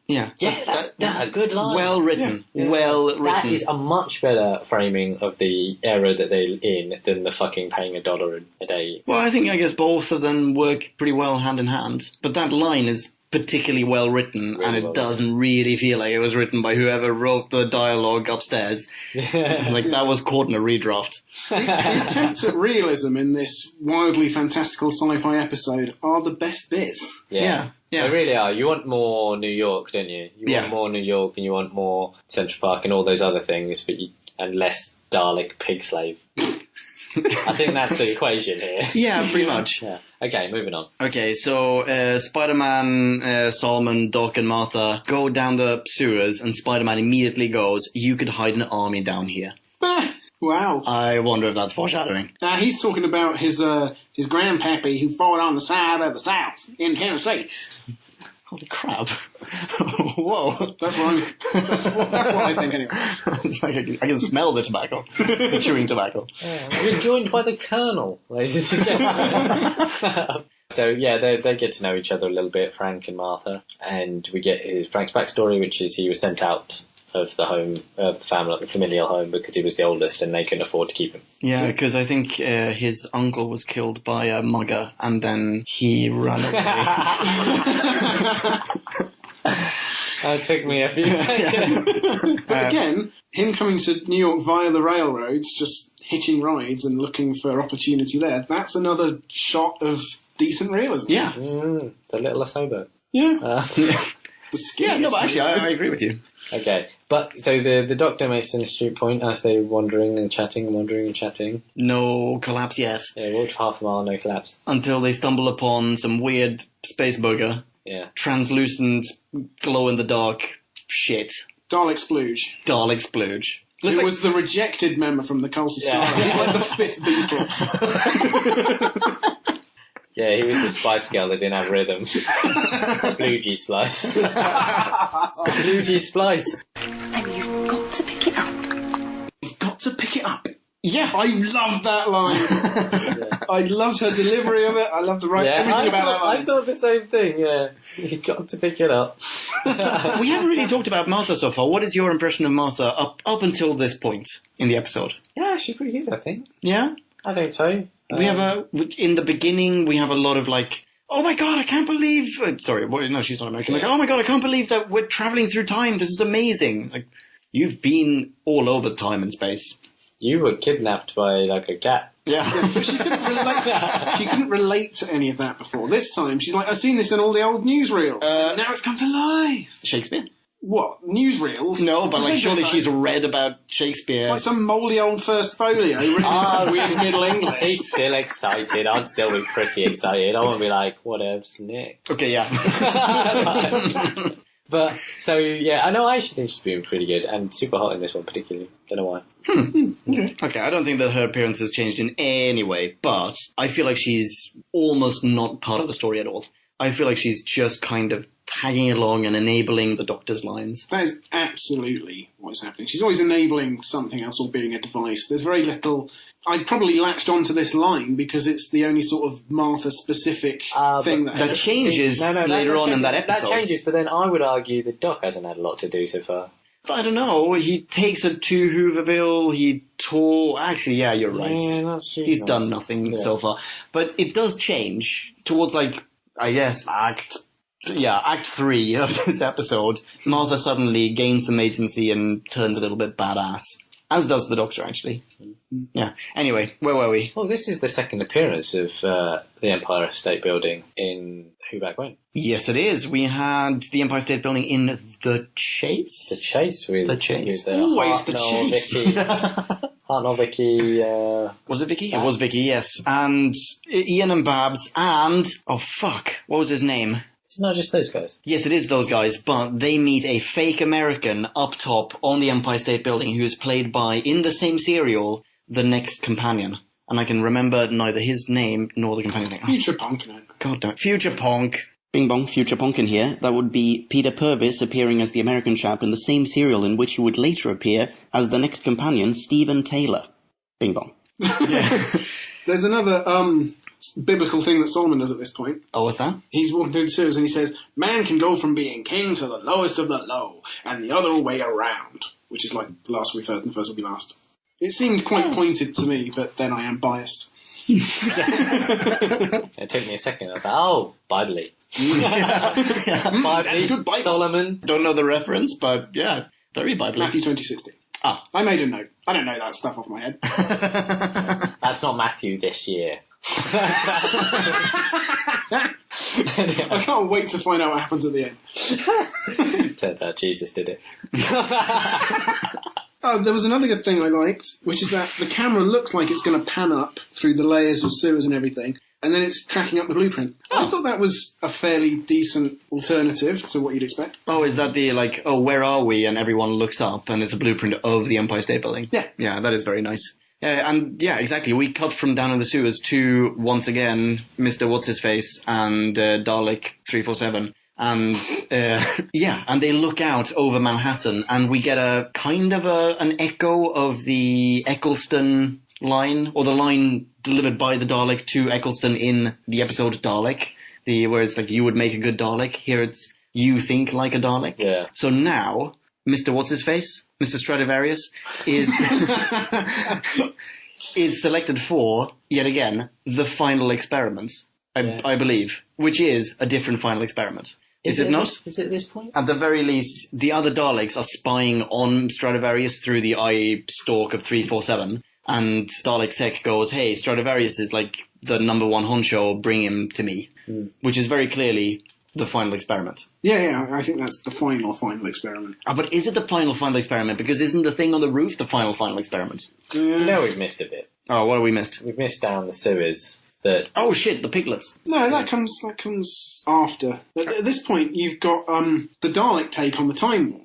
that's a good line. Well written. Yeah. Well written. That is a much better framing of the era that they're in than the fucking paying $1 a day. Well, I guess both of them work pretty well hand in hand. But that line is particularly well written, Really and it well doesn't really feel like it was written by whoever wrote the dialogue upstairs. Like, that was caught in a redraft. The attempts at realism in this wildly fantastical sci-fi episode are the best bits. Yeah. They really are. You want more New York, don't you? You want more New York, and you want more Central Park and all those other things, and less Dalek pig slave. I think that's the equation here. Yeah, pretty much. Yeah. Okay, moving on. Okay, so Spider-Man, Solomon, Doc, and Martha go down the sewers, and Spider-Man immediately goes, "You could hide an army down here." Wow. I wonder if that's foreshadowing. He's talking about his grandpappy who fought on the side of the South in Tennessee. Holy crap. Whoa. That's what I think anyway. It's like I can smell the tobacco. The chewing tobacco. We're joined by the Colonel, ladies and gentlemen. So, they get to know each other a little bit, Frank and Martha, and we get Frank's backstory, which is he was sent out of the home, of the familial home, because he was the oldest and they couldn't afford to keep him. Yeah, because I think his uncle was killed by a mugger, and then he ran away. It took me a few seconds. But again, him coming to New York via the railroads, just hitching rides and looking for opportunity there, that's another shot of decent realism. Yeah. The little Asobo. Yeah. The yeah, no, but actually, I agree with you. Okay, but so the Doctor makes an astute point as they're wandering and chatting. No collapse yet. Yeah, walked half a mile, no collapse. Until they stumble upon some weird space bugger. Yeah. Translucent, glow-in-the-dark shit. Dalek splooge. Dalek splooge. It was the rejected member from the Cult of Star. He's like the fifth Beatle. Yeah, he was the Spice Girl that didn't have rhythm. Sploogey Splice. Sploogey Splice. And you've got to pick it up. You've got to pick it up. Yeah. I loved that line. I loved her delivery of it. I loved everything about that line. I thought the same thing, yeah. You've got to pick it up. We haven't really talked about Martha so far. What is your impression of Martha up until this point in the episode? Yeah, she's pretty good, I think. Yeah? I think so. We have in the beginning, we have a lot of like, oh my god, I can't believe, no, she's not American. Like, oh my god, I can't believe that we're traveling through time. This is amazing. It's like, you've been all over time and space. You were kidnapped by, like, a cat. Yeah. But she couldn't relate to any of that before. This time, she's like, I've seen this in all the old newsreels. Now it's come to life. Shakespeare? What? Newsreels? No, but like, surely she's read about Shakespeare. Like some mouldy old first folio written in some weird Middle English. She's still excited. I'd still be pretty excited. I won't be like, whatevs, Nick. Okay, yeah. But, so, yeah, I know I actually think she's been pretty good, and super hot in this one particularly. Don't know why. Okay, I don't think that her appearance has changed in any way, but I feel like she's almost not part of the story at all. I feel like she's just kind of tagging along and enabling the Doctor's lines. That is absolutely what's happening. She's always enabling something else or being a device. There's very little... I probably latched onto this line because it's the only sort of Martha-specific thing that changes later on in that episode. That changes, but then I would argue that Doc hasn't had a lot to do so far. I don't know. He takes her to Hooverville. Actually, yeah, you're right. Yeah, He's done nothing so far. But it does change towards, like, I guess, Act 3 of this episode. Martha suddenly gains some agency and turns a little bit badass. As does the Doctor, actually. Yeah. Anyway, where were we? Well, this is the second appearance of the Empire State Building in Who Back When? Yes, it is. We had the Empire State Building in The Chase. The Chase with... The Chase. Always The Chase. Vicky. Hartnell, Vicky... Was it Vicky? Babs? It was Vicky, yes. And Ian and Babs and... Oh, fuck. What was his name? It's not just those guys. Yes, it is those guys, but they meet a fake American up top on the Empire State Building who is played by, in the same serial, the next companion. And I can remember neither his name nor the companion's name. Future Punk, no. God damn it. Future Punk. Bing bong, Future Punk in here. That would be Peter Purvis appearing as the American chap in the same serial in which he would later appear as the next companion, Stephen Taylor. Bing bong. There's another biblical thing that Solomon does at this point. Oh, what's that? He's walking through the sewers and he says, man can go from being king to the lowest of the low, and the other way around. Which is like the last will be first and the first will be last. It seemed quite pointed to me, but then I am biased. It took me a second. I was like, oh, Bible-y. That's good Bible. Solomon. Don't know the reference, but yeah, very Bible. Matthew 20:60. Ah. I made a note. I don't know that stuff off my head. That's not Matthew this year. I can't wait to find out what happens at the end. Turns out Jesus did it. Oh, there was another good thing I liked, which is that the camera looks like it's going to pan up through the layers of sewers and everything, and then it's tracking up the blueprint. Oh. I thought that was a fairly decent alternative to what you'd expect. Oh, is that the, like, oh, where are we? And everyone looks up and it's a blueprint of the Empire State Building. Yeah. Yeah, that is very nice. And yeah, exactly. We cut from down in the sewers to, once again, Mr. What's-His-Face and Dalek 347. And, yeah, and they look out over Manhattan and we get a kind of an echo of the Eccleston line, or the line delivered by the Dalek to Eccleston in the episode Dalek, where it's like, you would make a good Dalek. Here it's, you think like a Dalek. Yeah. So now, Mr. What's-His-Face, Mr. Stradivarius, is is selected for, yet again, the final experiment, I believe, which is a different final experiment. Is it not? Is it at this point? At the very least, the other Daleks are spying on Stradivarius through the eye stalk of 347, and Dalek Sec goes, hey, Stradivarius is like the number one honcho, bring him to me. Which is very clearly the final experiment. Yeah, I think that's the final experiment. But is it the final experiment? Because isn't the thing on the roof the final experiment? No, we've missed a bit. Oh, what have we missed? We've missed down the sewers. That Oh shit, the piglets. No, that comes after. At this point, you've got the Dalek take on the Time War.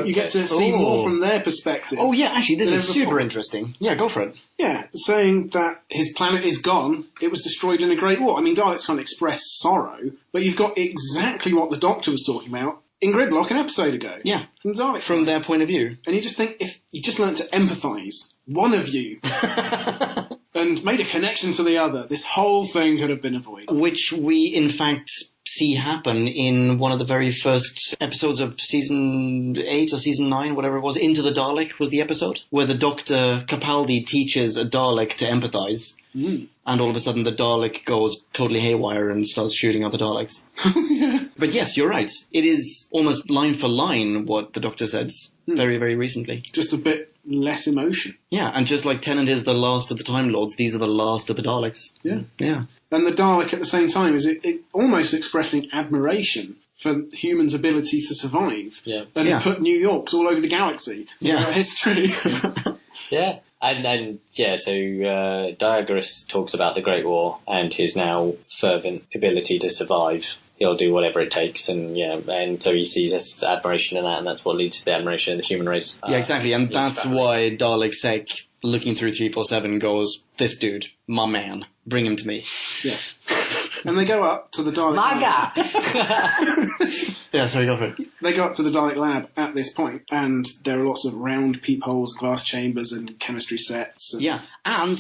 You get to see more from their perspective. Oh yeah, actually, this than is ever super before. interesting. Yeah, go for it. Yeah, saying that his planet is gone, it was destroyed in a great war. I mean, Daleks can't express sorrow, but you've got exactly what the Doctor was talking about in Gridlock an episode ago. Yeah, From Daleks. from their point of view. And you just think, if you just learnt to empathise, one of you, and made a connection to the other, this whole thing could have been avoided. Which we, in fact, see happen in one of the very first episodes of season 8 or season 9, whatever it was. Into the Dalek was the episode, where the Dr. Capaldi teaches a Dalek to empathise. And all of a sudden the Dalek goes totally haywire and starts shooting other Daleks. But yes, you're right. It is almost line for line what the Doctor said very, very recently. Just a bit less emotion. Yeah, and just like Tennant is the last of the Time Lords, these are the last of the Daleks. Yeah. Yeah. And the Dalek at the same time is it almost expressing admiration for humans' ability to survive. Yeah. And put New Yorks all over the galaxy. Yeah. History. Yeah. And so Diagoras talks about the Great War and his now fervent ability to survive. He'll do whatever it takes, and so he sees us admiration in that, and that's what leads to the admiration of the human race. Yeah, exactly, and that's why Dalek Sec, looking through 347, goes, this dude, my man, bring him to me. Yeah. And they go up to the Dalek lab. Yeah, sorry, go for it. They go up to the Dalek lab at this point, and there are lots of round peepholes, glass chambers, and chemistry sets. Yeah, and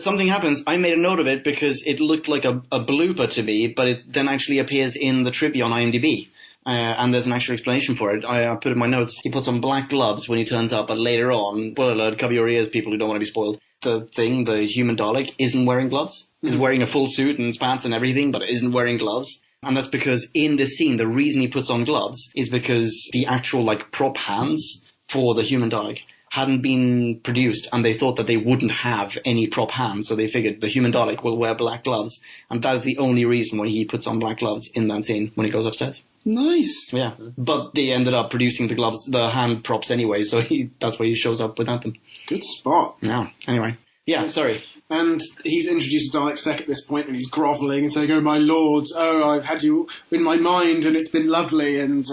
something happens. I made a note of it because it looked like a blooper to me, but it then actually appears in the trivia on IMDb. And there's an actual explanation for it. I put in my notes. He puts on black gloves when he turns up, but later on, spoiler alert, cover your ears, people who don't want to be spoiled. The human Dalek, isn't wearing gloves. He's wearing a full suit and spats and everything, but isn't wearing gloves. And that's because in this scene, the reason he puts on gloves is because the actual, prop hands for the human Dalek hadn't been produced, and they thought that they wouldn't have any prop hands, so they figured the human Dalek will wear black gloves, and that is the only reason why he puts on black gloves in that scene when he goes upstairs. Nice. Yeah, but they ended up producing the gloves, the hand props anyway, so that's why he shows up without them. Good spot. Yeah, anyway. Yeah, sorry. And he's introduced to Dalek Sec at this point, and he's grovelling and saying, "Oh, my lords, I've had you in my mind, and it's been lovely, and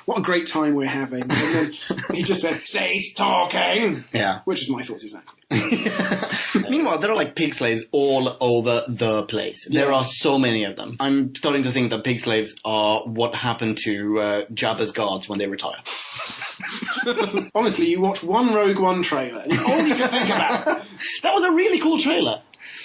what a great time we're having." And then he just said, "Cease talking!" Yeah. Which is my thoughts exactly. Meanwhile, there are like pig slaves all over the place. There are so many of them. I'm starting to think that pig slaves are what happened to Jabba's guards when they retire. Honestly, you watch one Rogue One trailer, and it's all you can think about. That was a really cool trailer.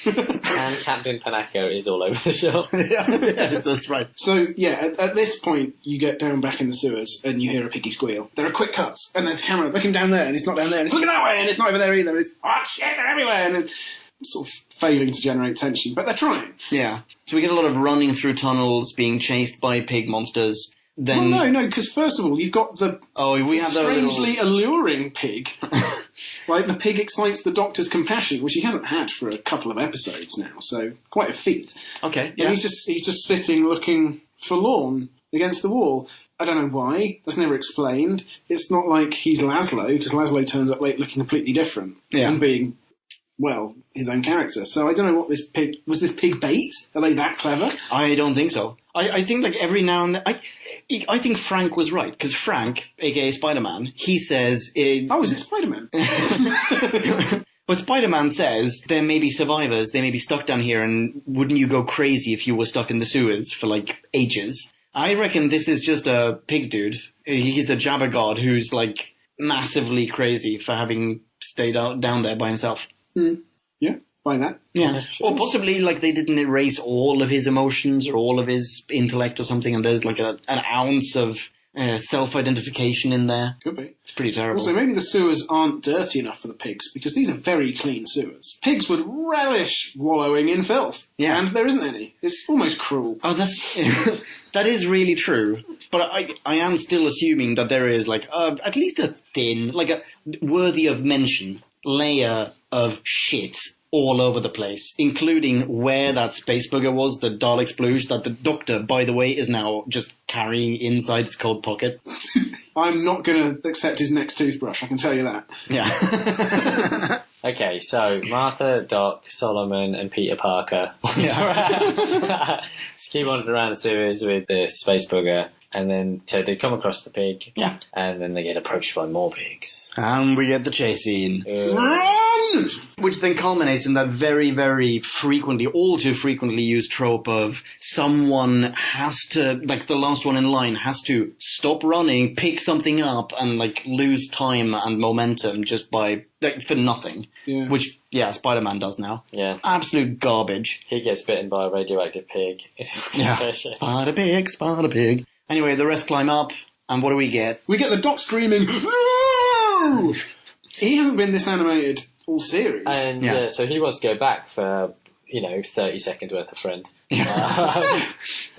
And Captain Panaka is all over the shop. Yeah, that's right. So, at this point, you get down back in the sewers and you hear a piggy squeal. There are quick cuts, and there's a camera looking down there, and it's not down there, and it's looking that way, and it's not over there either. It's, oh shit, they're everywhere, and it's sort of failing to generate tension, but they're trying. Yeah. So we get a lot of running through tunnels, being chased by pig monsters. Then... Well, no, because first of all, you've got the strangely alluring pig. Like, the pig excites the Doctor's compassion, which he hasn't had for a couple of episodes now, so quite a feat. Okay, yeah. And he's just sitting looking forlorn against the wall. I don't know why. That's never explained. It's not like he's Laszlo, because Laszlo turns up late looking completely different. Yeah. And being, well, his own character. So I don't know what this pig... Was this pig bait? Are they that clever? I don't think so. I think, like, every now and then... I think Frank was right, because Frank, a.k.a. Spider-Man, he says... Oh, is it Spider-Man? Well, Spider-Man says there may be survivors, they may be stuck down here, and wouldn't you go crazy if you were stuck in the sewers for, like, ages? I reckon this is just a pig dude. He's a Jabba god who's, like, massively crazy for having stayed down there by himself. Yeah, by that. Yeah. Or possibly, like, they didn't erase all of his emotions or all of his intellect or something, and there's, like, an ounce of self-identification in there. Could be. It's pretty terrible. Also, maybe the sewers aren't dirty enough for the pigs, because these are very clean sewers. Pigs would relish wallowing in filth. Yeah. And there isn't any. It's almost cruel. Oh, that's... that is really true. But I am still assuming that there is, like, at least a thin, like a worthy of mention layer of shit all over the place, including where that space booger was, the Dalek splooge, that the Doctor, by the way, is now just carrying inside his coat pocket. I'm not going to accept his next toothbrush, I can tell you that. Yeah. Okay, so Martha, Doc, Solomon, and Peter Parker just keep wandering around the sewers with the space booger, and then so they come across the pig, and then they get approached by more pigs. And we get the chase scene. Run! Which then culminates in that very, very frequently, all too frequently used trope of someone has to, like the last one in line, has to stop running, pick something up, and like lose time and momentum just by, like, for nothing. Yeah. Which, Spider-Man does now. Yeah. Absolute garbage. He gets bitten by a radioactive pig. Yeah. Spider pig. Anyway, the rest climb up, and what do we get? We get the Doc screaming, "No!" He hasn't been this animated all series. And so he wants to go back for, 30 seconds worth of friend. And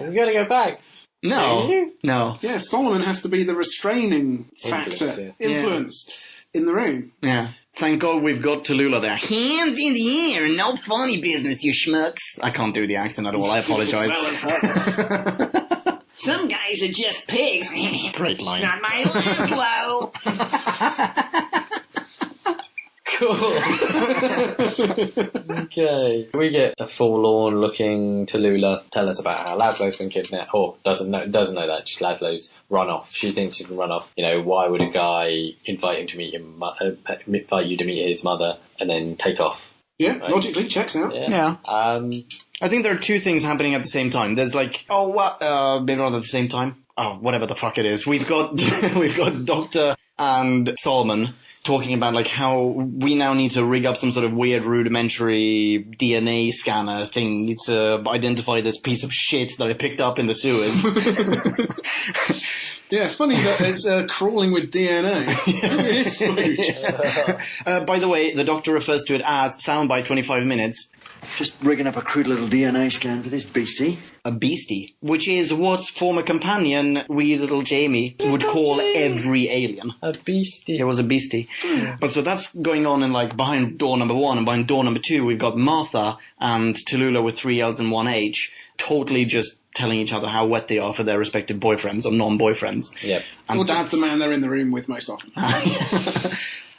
we got to go back. No. Yeah, Solomon has to be the restraining factor, influence in the room. Yeah. Thank God we've got Tallulah there. Hands in the air, no funny business, you schmucks. I can't do the accent at all, I apologise. Some guys are just pigs. Great line. Not my Laszlo. Cool. Okay. We get a forlorn looking Tallulah tell us about how Laszlo's been kidnapped, or doesn't know that, just Laszlo's run off. She thinks she can run off. Why would a guy invite you to meet his mother and then take off? Yeah, right? Logically checks out. Yeah. I think there are two things happening at the same time. There's like, maybe not at the same time. Oh, whatever the fuck it is. We've got Doctor and Solomon talking about like how we now need to rig up some sort of weird rudimentary DNA scanner thing to identify this piece of shit that I picked up in the sewers. Yeah, funny that it's crawling with DNA. It is spooky. By the way, the Doctor refers to it as soundbite 25 minutes. Just rigging up a crude little DNA scan for this beastie. A beastie, which is what former companion wee little Jamie would call every alien. A beastie. It was a beastie. But so that's going on in like behind door number 1, and behind door number 2 we've got Martha and Tallulah with 3 L's and 1 H, totally just telling each other how wet they are for their respective boyfriends or non-boyfriends. Yep. And Or that's just the man they're in the room with most often.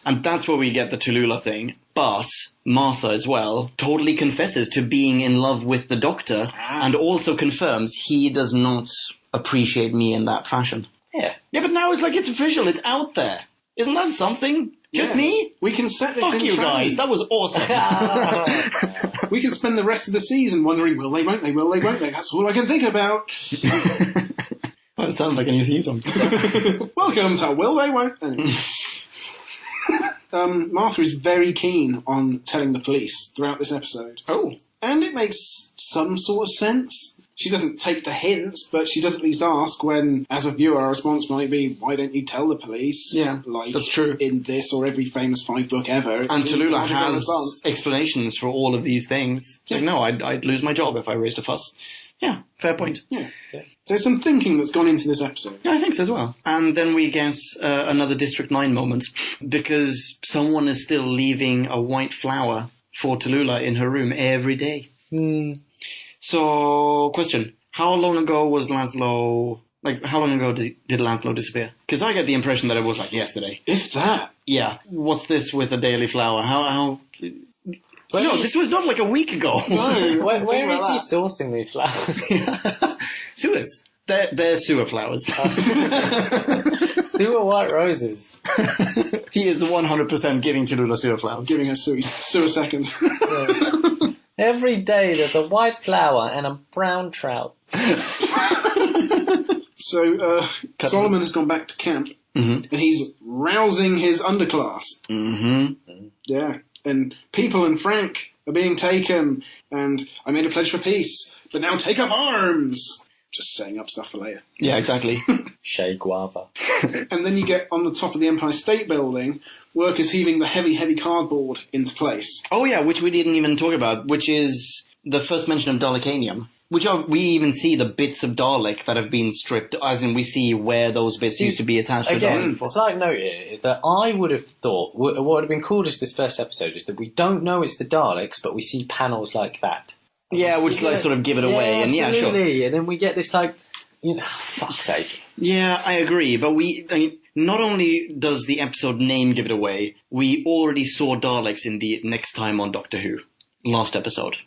And that's where we get the Tallulah thing. But Martha as well totally confesses to being in love with the Doctor and also confirms he does not appreciate me in that fashion. Yeah. Yeah, but now it's like it's official. It's out there. Isn't that something? Just me? We can set this Fuck in you train. guys. That was awesome. We can spend the rest of the season wondering, will they, won't they, will they, won't they? That's all I can think about. Well, it sounded like a new theme song. Welcome to Will They, Won't They? Martha is very keen on telling the police throughout this episode. Oh. And it makes some sort of sense. She doesn't take the hints, but she does at least ask when, as a viewer, our response might be, why don't you tell the police? Yeah, like, that's true. In this or every famous 5-book ever. And Tallulah has explanations for all of these things. It's like, no, I'd lose my job if I raised a fuss. Yeah, fair point. Yeah. There's some thinking that's gone into this episode. Yeah, I think so as well. And then we get another District 9 moment, because someone is still leaving a white flower for Tallulah in her room every day. So, question. How long ago was Laszlo... Like, how long ago did Laszlo disappear? Because I get the impression that it was, like, yesterday. If that. Yeah. What's this with a daily flower? How... No, this was not like a week ago. No. Where is he sourcing these flowers? Sewers. They're sewer flowers. Sewer white roses. He is 100% giving Tallulah sewer flowers. Giving her sewer seconds. Yeah. Every day there's a white flower and a brown trout. So, Solomon has gone back to camp, and he's rousing his underclass. Yeah. And People and Frank are being taken, and I made a pledge for peace, but now take up arms! Just setting up stuff for later. Yeah, exactly. Shea guava. And then you get on the top of the Empire State Building, workers heaving the heavy cardboard into place. Oh yeah, which we didn't even talk about, which is the first mention of Dalekanium. We even see the bits of Dalek that have been stripped, as in we see where those bits used to be attached to Again, Dalek. slight note here is that I would have thought, what would have been cool as this first episode is that we don't know it's the Daleks, but we see panels like that. Yeah, which like sort of give it away, and yeah, sure. Absolutely. And then we get this fuck's sake. Yeah, I agree, but not only does the episode name give it away, we already saw Daleks in the Next Time on Doctor Who, last episode.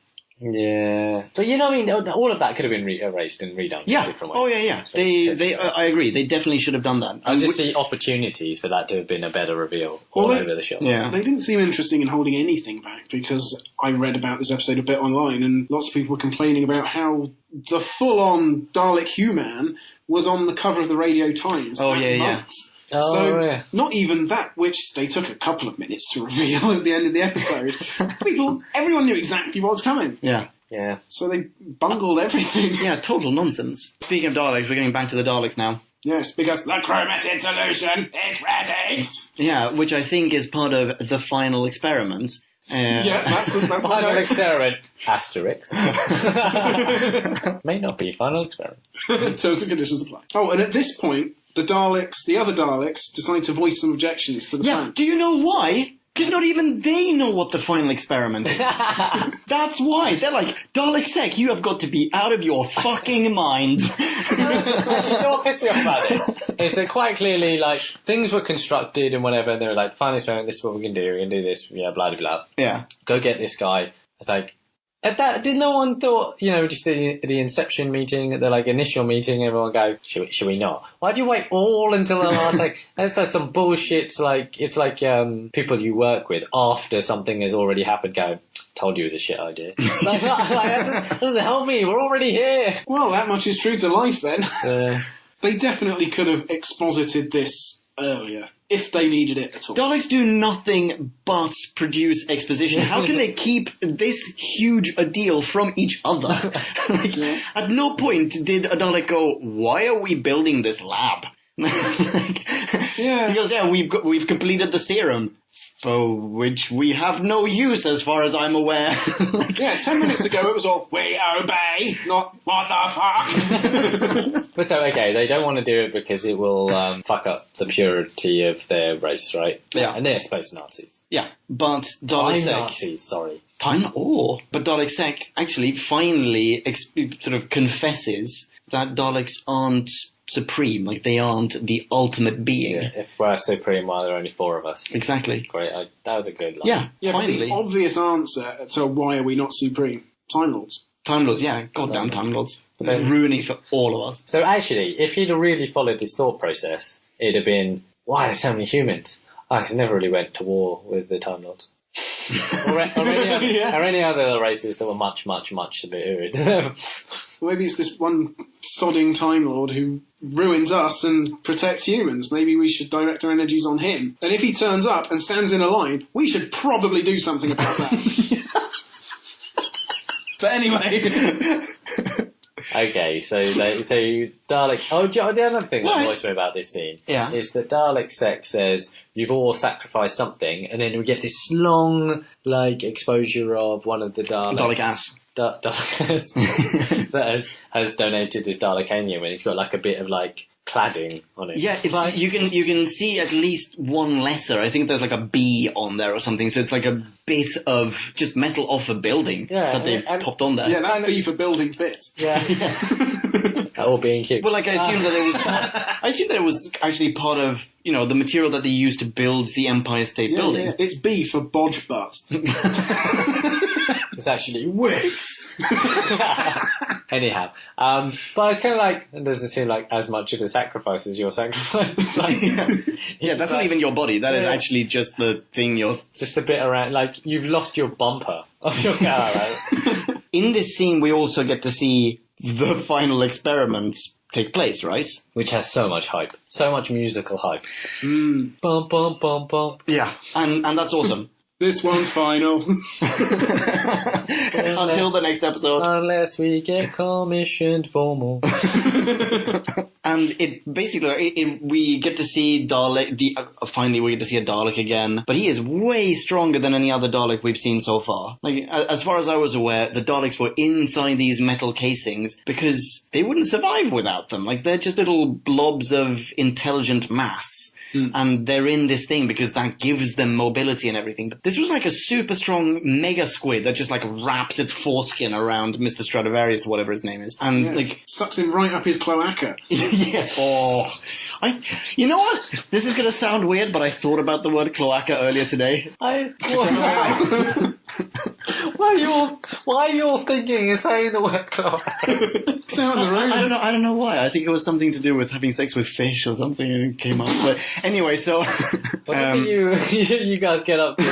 Yeah. But you know what I mean? All of that could have been erased and redone in a different way. Oh, yeah. I agree. They definitely should have done that. I just see opportunities for that to have been a better reveal over the show. Yeah. They didn't seem interesting in holding anything back, because I read about this episode a bit online, and lots of people were complaining about how the full-on Dalek human was on the cover of the Radio Times. Oh, yeah. Not even that, which they took a couple of minutes to reveal at the end of the episode. Everyone knew exactly what was coming. Yeah. Yeah. So they bungled everything. Yeah, total nonsense. Speaking of Daleks, we're getting back to the Daleks now. Yes, because the chromatin solution is ready. Yeah, which I think is part of the final experiment. That's final experiment. Asterisk. May not be final experiment. Terms and conditions apply. Oh, and at this point, the other Daleks, decide to voice some objections to the plan. Do you know why? Because not even they know what the final experiment is. That's why. They're like, Dalek Sec, you have got to be out of your fucking mind. Actually, you know what pissed me off about this? Is that quite clearly, things were constructed and whatever, and they were like, final experiment, this is what we can do, we can do this, blah, blah, blah. Yeah. Go get this guy. It's like, did no one thought, just the inception meeting, the initial meeting, everyone go, should we not? Why'd you wait all until the last, that's like some bullshit, it's like people you work with after something has already happened go, told you it was a shit idea. That doesn't help me, we're already here. Well, that much is true to life then. They definitely could have exposited this earlier, if they needed it at all. Daleks do nothing but produce exposition. How can they keep this huge a deal from each other? At no point did a Dalek go, why are we building this lab? Because we've completed the serum. For which we have no use as far as I'm aware. Yeah, 10 minutes ago it was all, we obey, not what the fuck. But so, okay, they don't want to do it because it will fuck up the purity of their race, right? Yeah. And they're space Nazis. Yeah, but Time Dalek Sec... Nazis, sorry. But Dalek Sec actually finally sort of confesses that Daleks aren't supreme, like they aren't the ultimate being. Yeah, if we're supreme, why there are only 4 of us? Exactly. Great, that was a good line. Yeah, finally. But the obvious answer to why are we not supreme? Time Lords. Time Lords, yeah, goddamn Time Lords. They're ruining for all of us. So actually, if he'd have really followed his thought process, it'd have been, why are so many humans? I never really went to war with the Time Lords. or any other races that were much, much, much superior to them. Well, maybe it's this one sodding Time Lord who ruins us and protects humans. Maybe we should direct our energies on him. And if he turns up and stands in a line, we should probably do something about that. But anyway... Okay, so Dalek... Oh, the other thing that annoys me about this scene is that Dalek Sec says, you've all sacrificed something, and then we get this long, exposure of one of the Daleks... Dalek ass. Dalek that has donated his Dalekanium, and he's got, a bit of, cladding on it. Yeah, you can see at least one letter. I think there's a B on there or something, so it's a bit of just metal off a building that they popped on there. Yeah, that's B for building bits. Yeah. That all being cute. Well, I assume that it was actually part of, the material that they used to build the Empire State Building. Yeah. It's B for bodge butt. It's actually wigs. Anyhow, but I was kind of it doesn't seem like as much of a sacrifice as your sacrifice. Yeah, that's not even your body. That is actually just the thing you're... Just a bit around, you've lost your bumper of your car, right? In this scene, we also get to see the final experiments take place, right? Which has so much hype. So much musical hype. Bum, bum, bum, bum. Yeah, and that's awesome. This one's final. Until the next episode. Unless we get commissioned for more. And it basically, we get to see Dalek, finally we get to see a Dalek again, but he is way stronger than any other Dalek we've seen so far. As far as I was aware, the Daleks were inside these metal casings because they wouldn't survive without them. They're just little blobs of intelligent mass. And they're in this thing because that gives them mobility and everything. But this was a super strong mega squid that just wraps its foreskin around Mr. Stradivarius, whatever his name is. And sucks him right up his cloaca. Yes. Oh. You know what? This is going to sound weird, but I thought about the word cloaca earlier today. Why are you all thinking and saying the word cloaca? It's out in the room. I don't know why. I think it was something to do with having sex with fish or something, and it came up. But anyway, so what did you guys get up to?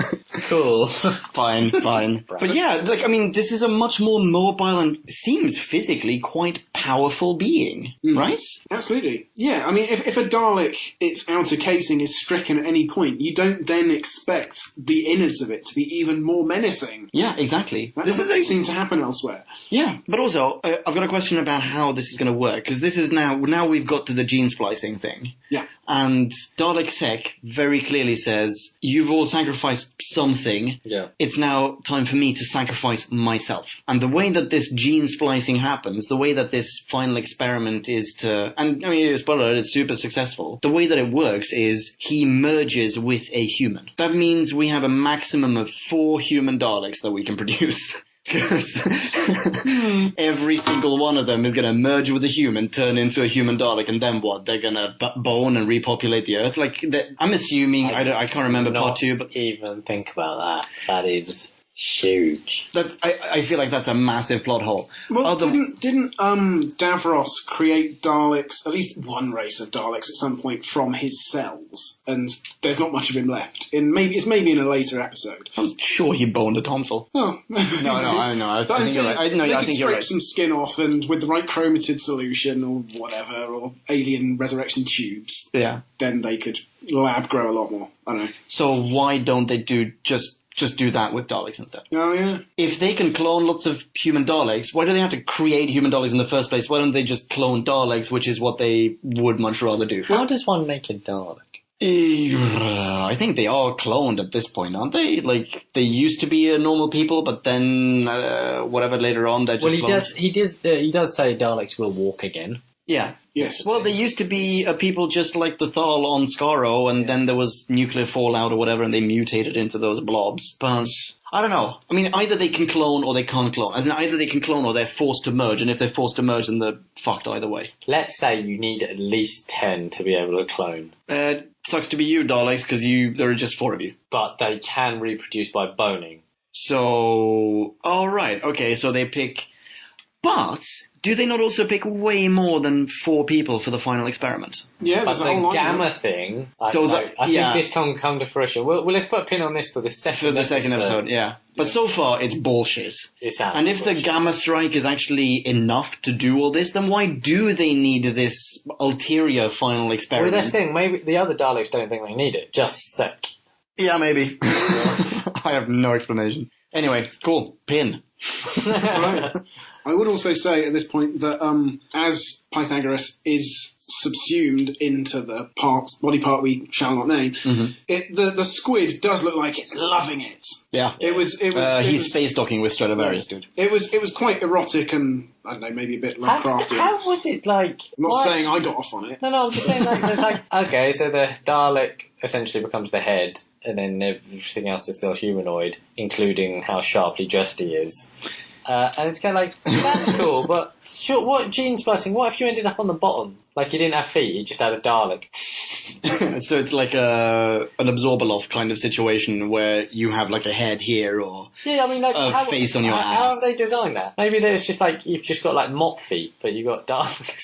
It's cool. Fine. But yeah, this is a much more mobile and seems physically quite powerful being, right? Absolutely. Yeah, if a Dalek, its outer casing is stricken at any point, you don't then expect the innards of it to be even more menacing. Yeah, exactly. This doesn't seem to happen elsewhere. Yeah, but also, I've got a question about how this is going to work, because this is now we've got to the gene splicing thing. Yeah. And Dalek Sec very clearly says, you've all sacrificed something. Yeah. It's now time for me to sacrifice myself. And the way that this gene splicing happens, the way that this final experiment is spoiler alert, it's super successful. The way that it works is he merges with a human. That means we have a maximum of 4 human Daleks that we can produce. Because every single one of them is going to merge with a human, turn into a human Dalek, and then what? They're going to bone and repopulate the Earth? I'm assuming, I can't remember part 2, but... even think about that. That is huge. I feel like that's a massive plot hole. Well, didn't Davros create Daleks, at least one race of Daleks at some point from his cells? And there's not much of him left. It's maybe in a later episode. I was sure he boned a tonsil. Oh. No, I know. I think you're right. I think you're right. Some skin off, and with the right chromatid solution or whatever, or alien resurrection tubes, then they could lab grow a lot more. I don't know. So why don't they just do that with Daleks instead? Oh, yeah. If they can clone lots of human Daleks, why do they have to create human Daleks in the first place? Why don't they just clone Daleks, which is what they would much rather do? How does one make a Dalek? I think they are cloned at this point, aren't they? Like, they used to be normal people, but then, whatever, later on, they're just cloned. He does say Daleks will walk again. Yeah. Yes. Well, they used to be people just like the Thal on Skaro, and then there was nuclear fallout or whatever, and they mutated into those blobs. But I don't know. I mean, either they can clone or they can't clone. As in, either they can clone or they're forced to merge, and if they're forced to merge, then they're fucked either way. Let's say you need at least 10 to be able to clone. Sucks to be you, Daleks, because there are just 4 of you. But they can reproduce by boning. So, alright, okay, so they pick... But, do they not also pick way more than 4 people for the final experiment? Yeah, But there's a whole the lot. gamma thing, I yeah. think this can come to fruition. Well, let's put a pin on this for the second episode, yeah. But so far, it's bullshit. And if the gamma strike is actually enough to do all this, then why do they need this ulterior final experiment? Well, that's the thing. Maybe the other Daleks don't think they need it. Just sec. Yeah, maybe. I have no explanation. Anyway, cool. Pin. Right. I would also say at this point that as Pythagoras is subsumed into the body part we shall not name, the squid does look like it's loving it. Yeah. He's space docking with Stradivarius, dude. It was quite erotic and, I don't know, maybe a bit Lovecraftian. How was it like... I'm not saying I got off on it. No, I'm just saying it's like, okay, so the Dalek essentially becomes the head, and then everything else is still humanoid, including how sharply dressed he is. And it's kind of like, that's cool, but sure, what gene splicing? What if you ended up on the bottom? Like you didn't have feet, you just had a Dalek. So it's like an Absorbaloff kind of situation where you have like a head here or a face on your ass. How have they designed that? Maybe it's just like, you've just got like mop feet, but you've got Daleks.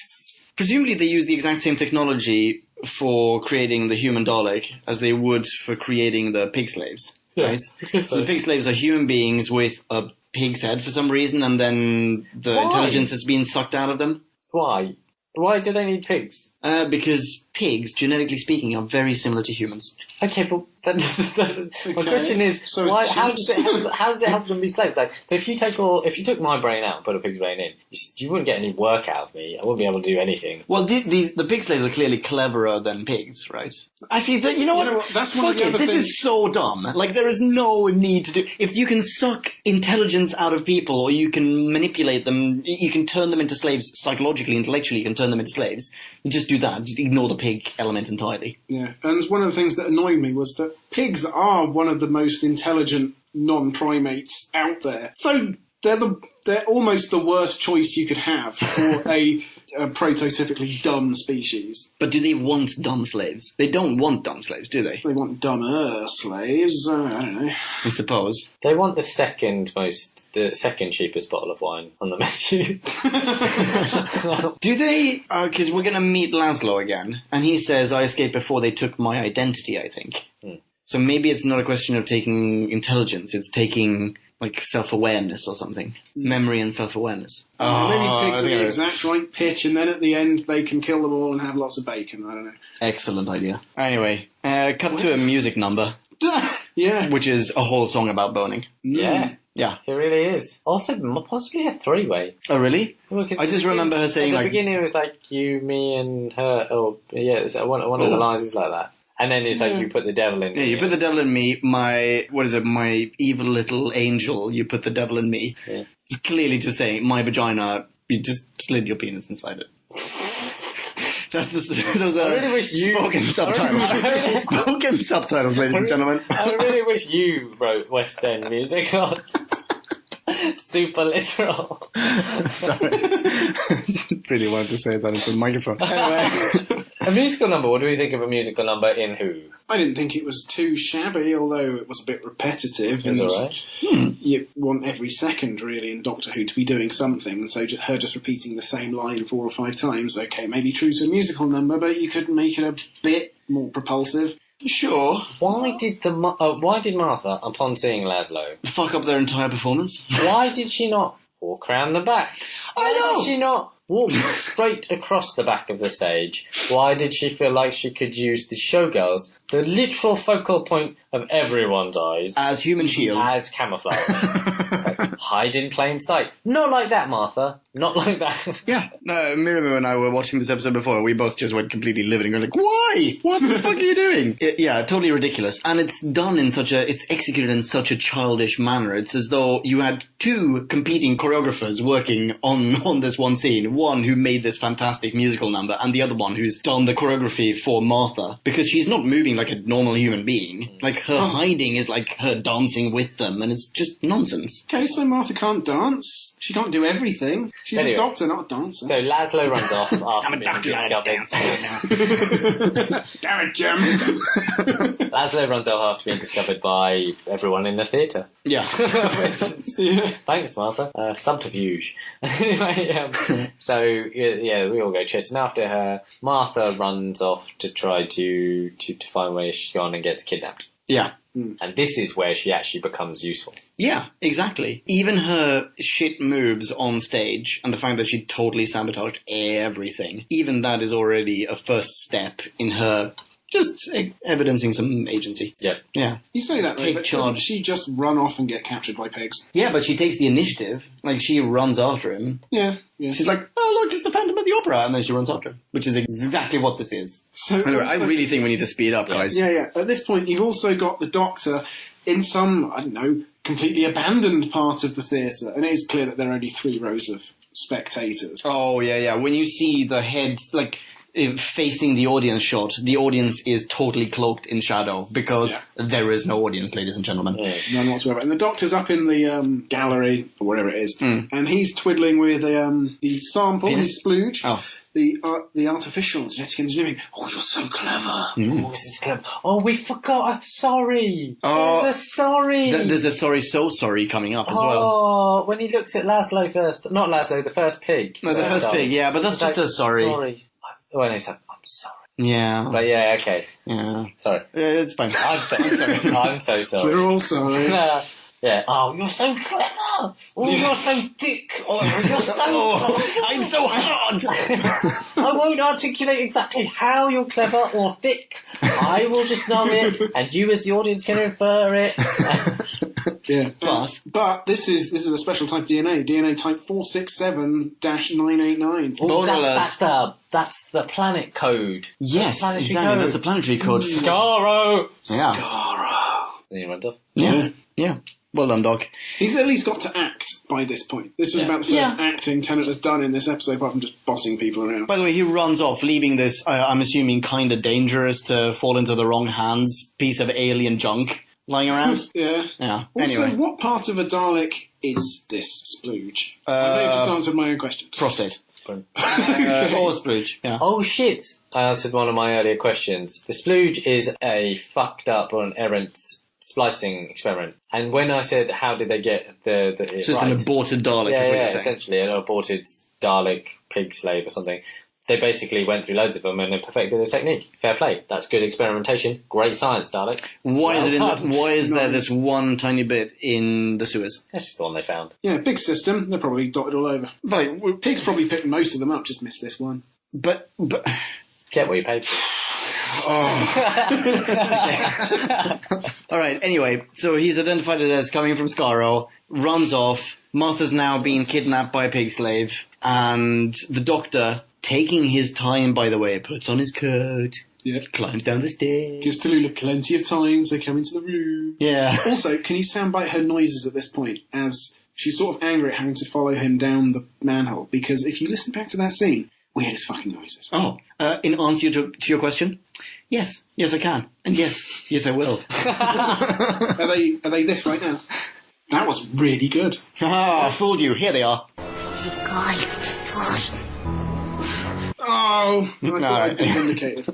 Presumably they use the exact same technology for creating the human Dalek as they would for creating the pig slaves, right? So the pig slaves are human beings with a pig's head for some reason, and then the intelligence has been sucked out of them. Why? Why do they need pigs? Because pigs, genetically speaking, are very similar to humans. Okay, but my question is, how does it help them be slaves? Like, so if you took my brain out and put a pig's brain in, you wouldn't get any work out of me. I wouldn't be able to do anything. Well, the pig slaves are clearly cleverer than pigs, right? Actually, you know what? That's one of the other things. things. This is so dumb. Like, there is no need to do... If you can suck intelligence out of people, or you can manipulate them, you can turn them into slaves psychologically, intellectually, you can turn them into slaves, you just do that. Just ignore the pig element entirely. Yeah, and one of the things that annoyed me was that pigs are one of the most intelligent non-primates out there. So they're almost the worst choice you could have for a prototypically dumb species. But do they want dumb slaves? They don't want dumb slaves, do they? They want dumber slaves. I don't know. I suppose. They want the second cheapest bottle of wine on the menu. Do they? Because we're going to meet Laszlo again, and he says, I escaped before they took my identity, I think. So maybe it's not a question of taking intelligence, it's taking... like self-awareness or something. Memory and self-awareness. Maybe pigs are the exact right pitch, and then at the end they can kill them all and have lots of bacon. I don't know. Excellent idea. Anyway, cut to a music number. Yeah. Which is a whole song about boning. Yeah. Yeah. It really is. Also, possibly a 3-way. Oh, really? Well, I just remember her saying at the beginning it was like, you, me, and her. Oh, yeah, one of the lines is like that. And then it's like, you put the devil in me. Yeah, you put the devil in me, my evil little angel, you put the devil in me. Yeah. It's clearly just saying, my vagina, you just slid your penis inside it. Those are spoken subtitles. Spoken subtitles, ladies and gentlemen. I really wish you wrote West End music on. Super literal. Sorry. Really wanted to say that into the microphone. Anyway. A musical number, what do we think of a musical number in Who? I didn't think it was too shabby, although it was a bit repetitive. It was alright. You want every second, really, in Doctor Who to be doing something, and so her just repeating the same line 4 or 5 times, okay, maybe true to a musical number, but you could make it a bit more propulsive. Sure. Why did Martha, upon seeing Laszlo... fuck up their entire performance? Why did she not walk round the back? I know! Why did she not walked straight across the back of the stage. Why did she feel like she could use the showgirls, the literal focal point of everyone's eyes, as human shields, as camouflage? Hide in plain sight. Not like that, Martha. Not like that. Yeah. No, Miriam and I were watching this episode before. We both just went completely livid and go like, why? What the fuck are you doing? Yeah, totally ridiculous. And it's done in it's executed in such a childish manner. It's as though you had two competing choreographers working on this one scene. One who made this fantastic musical number and the other one who's done the choreography for Martha. Because she's not moving like a normal human being. Like, her hiding is like her dancing with them, and it's just nonsense. Okay, so Martha can't dance. She can't do everything. She's a doctor, not a dancer. So Laszlo runs off after I'm a doctor, not a dancer. Damn it, Jim. Laszlo runs off after being discovered by everyone in the theatre. Yeah. Thanks, Martha. Subterfuge. Anyway, so we all go chasing after her. Martha runs off to try to find where she's gone and gets kidnapped. Yeah. And this is where she actually becomes useful. Yeah, exactly. Even her shit moves on stage and the fact that she totally sabotaged everything, even that is already a first step in her just evidencing some agency. Yeah. Yeah. You say that, Take but charge. doesn't she just run off and get captured by pigs? Yeah, but she takes the initiative. Like, she runs after him. Yeah. She's like, oh, look, it's the Phantom of the Opera. And then she runs after him, which is exactly what this is. So anyway, I really think we need to speed up, guys. Yeah. At this point, you've also got the Doctor in some, I don't know, completely abandoned part of the theatre. And it is clear that there are only 3 rows of spectators. Oh, yeah. When you see the heads, like, facing the audience shot, the audience is totally cloaked in shadow because there is no audience, ladies and gentlemen. None whatsoever. And the Doctor's up in the gallery, or wherever it is, and he's twiddling with the sample, his splooge. Oh. The artificial genetic engineering. Oh, you're so clever. Oh, this is clever. Oh, we forgot a sorry. Oh, there's a sorry. There's a sorry coming up as well. Oh, when he looks at Laszlo first. Not Laszlo, the first pig. No, the first pig, yeah, but that's just a sorry. Sorry. Oh, no, he's like, I'm sorry. Yeah. But yeah, okay. Yeah. Sorry. Yeah, it's fine. I'm sorry. I'm so sorry. We're all sorry. Yeah. Oh, you're so clever. Oh, you're so thick. Oh, you're so I'm so hard. I won't articulate exactly how you're clever or thick. I will just know it, and you as the audience can infer it. Yeah. But this is a special type DNA. DNA type 467-989. Oh, that's the planet code. Yes, exactly. Code. That's the planetary code. Scarro. Yeah. Scarro. Then he runs off. Yeah. Well done, Doc. He's at least got to act by this point. This was about the first acting Tennant has done in this episode, apart from just bossing people around. By the way, he runs off, leaving this, I'm assuming, kind of dangerous to fall into the wrong hands piece of alien junk lying around. Yeah. Also, anyway. What part of a Dalek is this splooge? I may have just answered my own question. Prostate. Or splooge, yeah. Oh shit! I answered one of my earlier questions. The splooge is a fucked up or an errant splicing experiment. And when I said how did they get the so it's an aborted Dalek, is what you're saying. Essentially an aborted Dalek pig slave or something. They basically went through loads of them and they perfected the technique. Fair play. That's good experimentation. Great science, Dalek. Why is there this one tiny bit in the sewers? That's just the one they found. Yeah, big system. They're probably dotted all over. Right. Pigs probably picked most of them up, just missed this one. But get what you paid for. Alright, anyway, so he's identified it as coming from Scarro, runs off, Martha's now being kidnapped by a pig slave, and the Doctor, taking his time, by the way, puts on his coat, climbs down the stairs. Gives Tallulah plenty of time to come into the room. Yeah. Also, can you soundbite her noises at this point, as she's sort of angry at having to follow him down the manhole? Because if you listen back to that scene, weird as fucking noises. Oh, in answer to your question, yes, I can, and yes, I will. Are they this right now? That was really good. I fooled you. Here they are. Oh, I thought I'd been vindicated.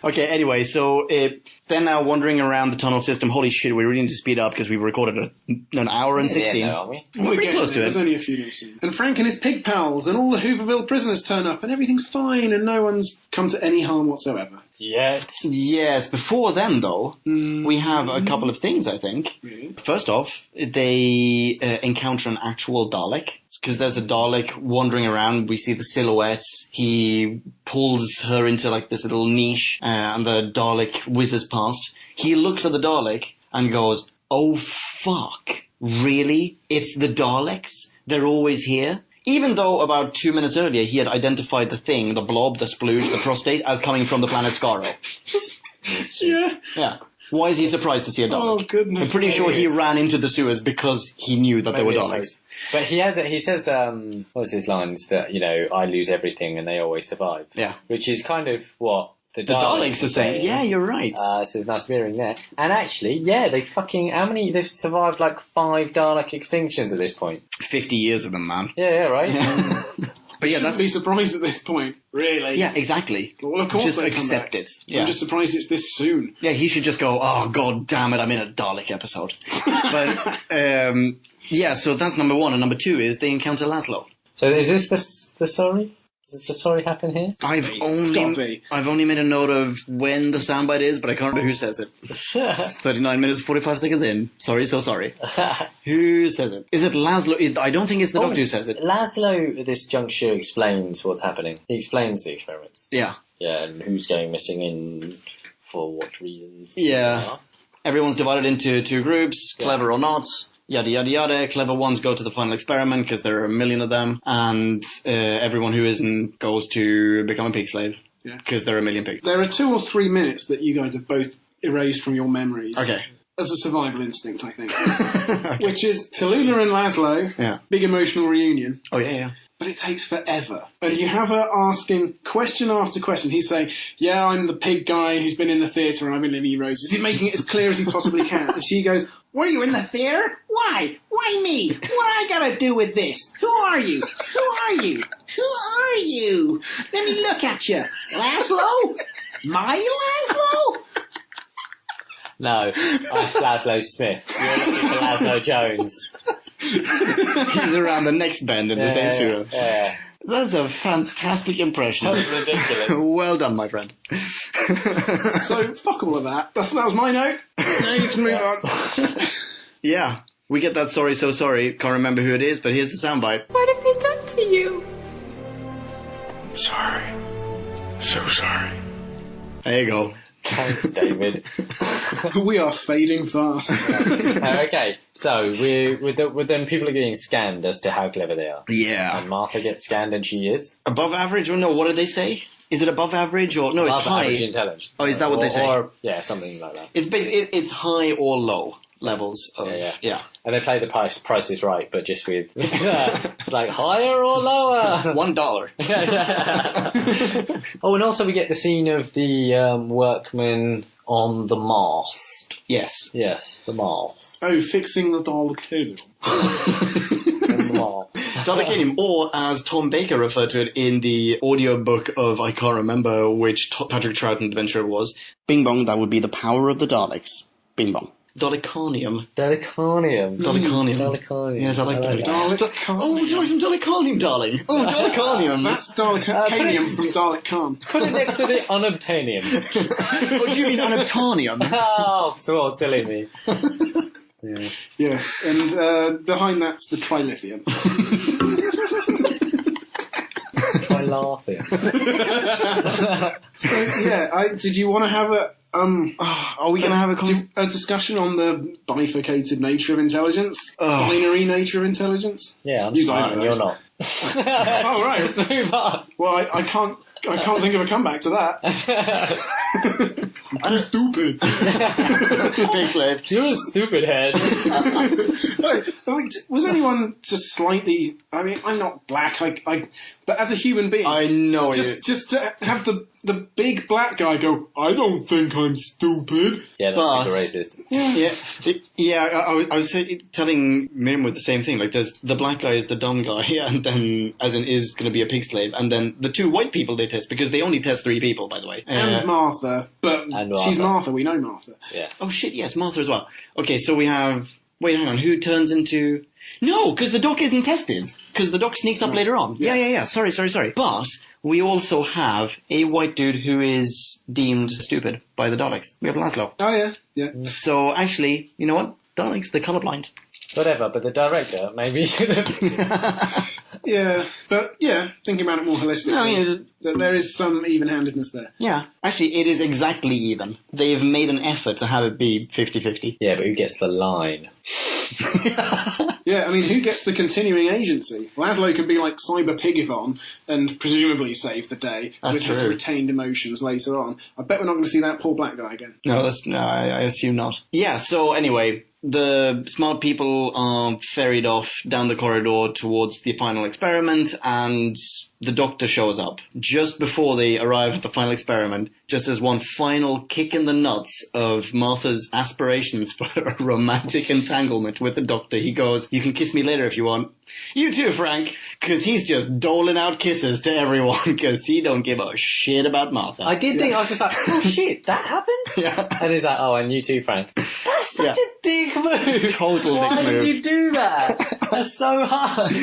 Okay, anyway, so they're now wandering around the tunnel system. Holy shit, we really need to speed up because we recorded an hour and 16. Yeah, aren't we? We're pretty close to it. There's only a few new scenes. And Frank and his pig pals and all the Hooverville prisoners turn up and everything's fine and no one's come to any harm whatsoever. Yet. Yes, before then, though, we have a couple of things, I think. Really? First off, they encounter an actual Dalek. Because there's a Dalek wandering around. We see the silhouettes. He pulls her into like this little niche, and the Dalek whizzes past. He looks at the Dalek and goes, "Oh fuck. Really? It's the Daleks? They're always here?" Even though about 2 minutes earlier he had identified the thing, the blob, the splooge, the prostate, as coming from the planet Skaro. Yeah. Why is he surprised to see a Dalek? Oh, goodness. I'm pretty sure he ran into the sewers because he knew that there were Daleks. But he says, what's his lines? That, I lose everything and they always survive. Yeah. Which is kind of what the Daleks are saying. Yeah, you're right. So there's nice mirroring there. And actually, yeah, they've survived like 5 Dalek extinctions at this point. 50 years of them, man. Yeah, right? Yeah. But yeah, Shouldn't be surprised at this point, really. Yeah, exactly. Well, of course just they come accept back. it. Yeah. I'm just surprised it's this soon. Yeah, he should just go, "Oh, god damn it, I'm in a Dalek episode." But, yeah, so that's number 1. And number 2 is they encounter Laszlo. So is this the sorry? Does the sorry happen here? I've only made a note of when the soundbite is, but I can't remember who says it. It's 39 minutes, 45 seconds in. Sorry, so sorry. Who says it? Is it Laszlo? I don't think it's the Doctor who says it. Laszlo, at this juncture, explains what's happening. He explains the experiments. Yeah. Yeah, and who's going missing and for what reasons. Yeah. Everyone's divided into 2 groups, clever or not. Yada, yada, yada. Clever ones go to the final experiment because there are a million of them. And everyone who isn't goes to become a pig slave because there are a million pigs. There are 2 or 3 minutes that you guys have both erased from your memories. Okay. As a survival instinct, I think. Okay. Which is Tallulah and Laszlo, big emotional reunion. Oh, yeah. But it takes forever. And you have her asking question after question. He's saying, "Yeah, I'm the pig guy who's been in the theatre and I'm in Lily Rose." Is he making it as clear as he possibly can? And she goes, "Were you in the theatre? Why? Why me? What I gotta do with this? Who are you? Who are you? Who are you? Let me look at you. Laszlo? My Laszlo?" No, that's Laszlo Smith. You're looking for Laszlo Jones. He's around the next bend in the same sewer. Yeah. That's a fantastic impression. That was ridiculous. Well done, my friend. So, fuck all of that. That was my note. Now you can move on. Yeah, we get that sorry, so sorry. Can't remember who it is, but here's the soundbite. What have they done to you? Sorry. So sorry. There you go. Thanks, David. We are fading fast. Okay, so with them, people are getting scanned as to how clever they are. Yeah. And Martha gets scanned, and she is above average, or no? What did they say? Is it above average or no? above It's high. average intelligence. Oh, is that what they say? Or yeah, something like that. It's basically it's high or low levels. Of, yeah. And they play the Price is Right, but just with it's like higher or lower. $1. Oh, and also we get the scene of the workmen on the mast. Yes. Yes, the mast. Oh, fixing the Dalek. Dalekanium, or as Tom Baker referred to it in the audiobook of, I can't remember which Patrick Troughton adventure it was. Bing bong, that would be the power of the Daleks. Bing bong. Dalekanium. Dalekanium. Yes, I like that. Dalekanium. Oh, would you like some Dalekanium, darling? Oh, Dalekanium. That's Dalekanium from Dalek Khan. Put it next to the unobtainium. What do you mean unobtainium? Oh, so silly me. Yeah. Yes, and behind that's the trilithium. Try laughing. So, yeah, did you want to have are we going to have a discussion on the bifurcated nature of intelligence? Binary nature of intelligence? Yeah, I'm smart and you're not. Oh, right. Let's move on. Well, I can't think of a comeback to that. I'm stupid. Big slave. You're a stupid head. Was anyone just slightly... I mean, I'm not black, but as a human being... I know just to have the big black guy go, "I don't think I'm stupid." Yeah, that's super racist. I was telling Miriam with the same thing. Like, there's the black guy is the dumb guy, and then, as in, is going to be a pig slave, and then the 2 white people they test, because they only test 3 people, by the way. And Martha, but she's Martha, we know Martha. Yeah. Oh shit, yes, Martha as well. Okay, so we have... Wait, hang on, who turns into... No, because the doc isn't tested, because the doc sneaks up later on. Yeah. Sorry. But we also have a white dude who is deemed stupid by the Daleks. We have Laszlo. Oh, yeah. So, actually, you know what? Daleks, they're colourblind. Whatever, but the director maybe should have... Yeah, but thinking about it more holistically, there is some even-handedness there. Yeah, actually, it is exactly even. They've made an effort to have it be 50-50. Yeah, but who gets the line? Yeah, I mean, who gets the continuing agency? Laszlo can be like Cyber Pigivon and presumably save the day with his retained emotions later on. I bet we're not going to see that poor black guy again. No, I assume not. Yeah, so anyway, the smart people are ferried off down the corridor towards the final experiment, and the Doctor shows up just before they arrive at the final experiment, just as one final kick in the nuts of Martha's aspirations for a romantic entanglement with the Doctor. He goes, "You can kiss me later if you want." "You too, Frank," because he's just doling out kisses to everyone because he don't give a shit about Martha. I did think, I was just like, oh shit, that happens? Yeah. And he's like, oh, and you too, Frank. That's such a dick move. Total dick move. Why did you do that? That's so hard.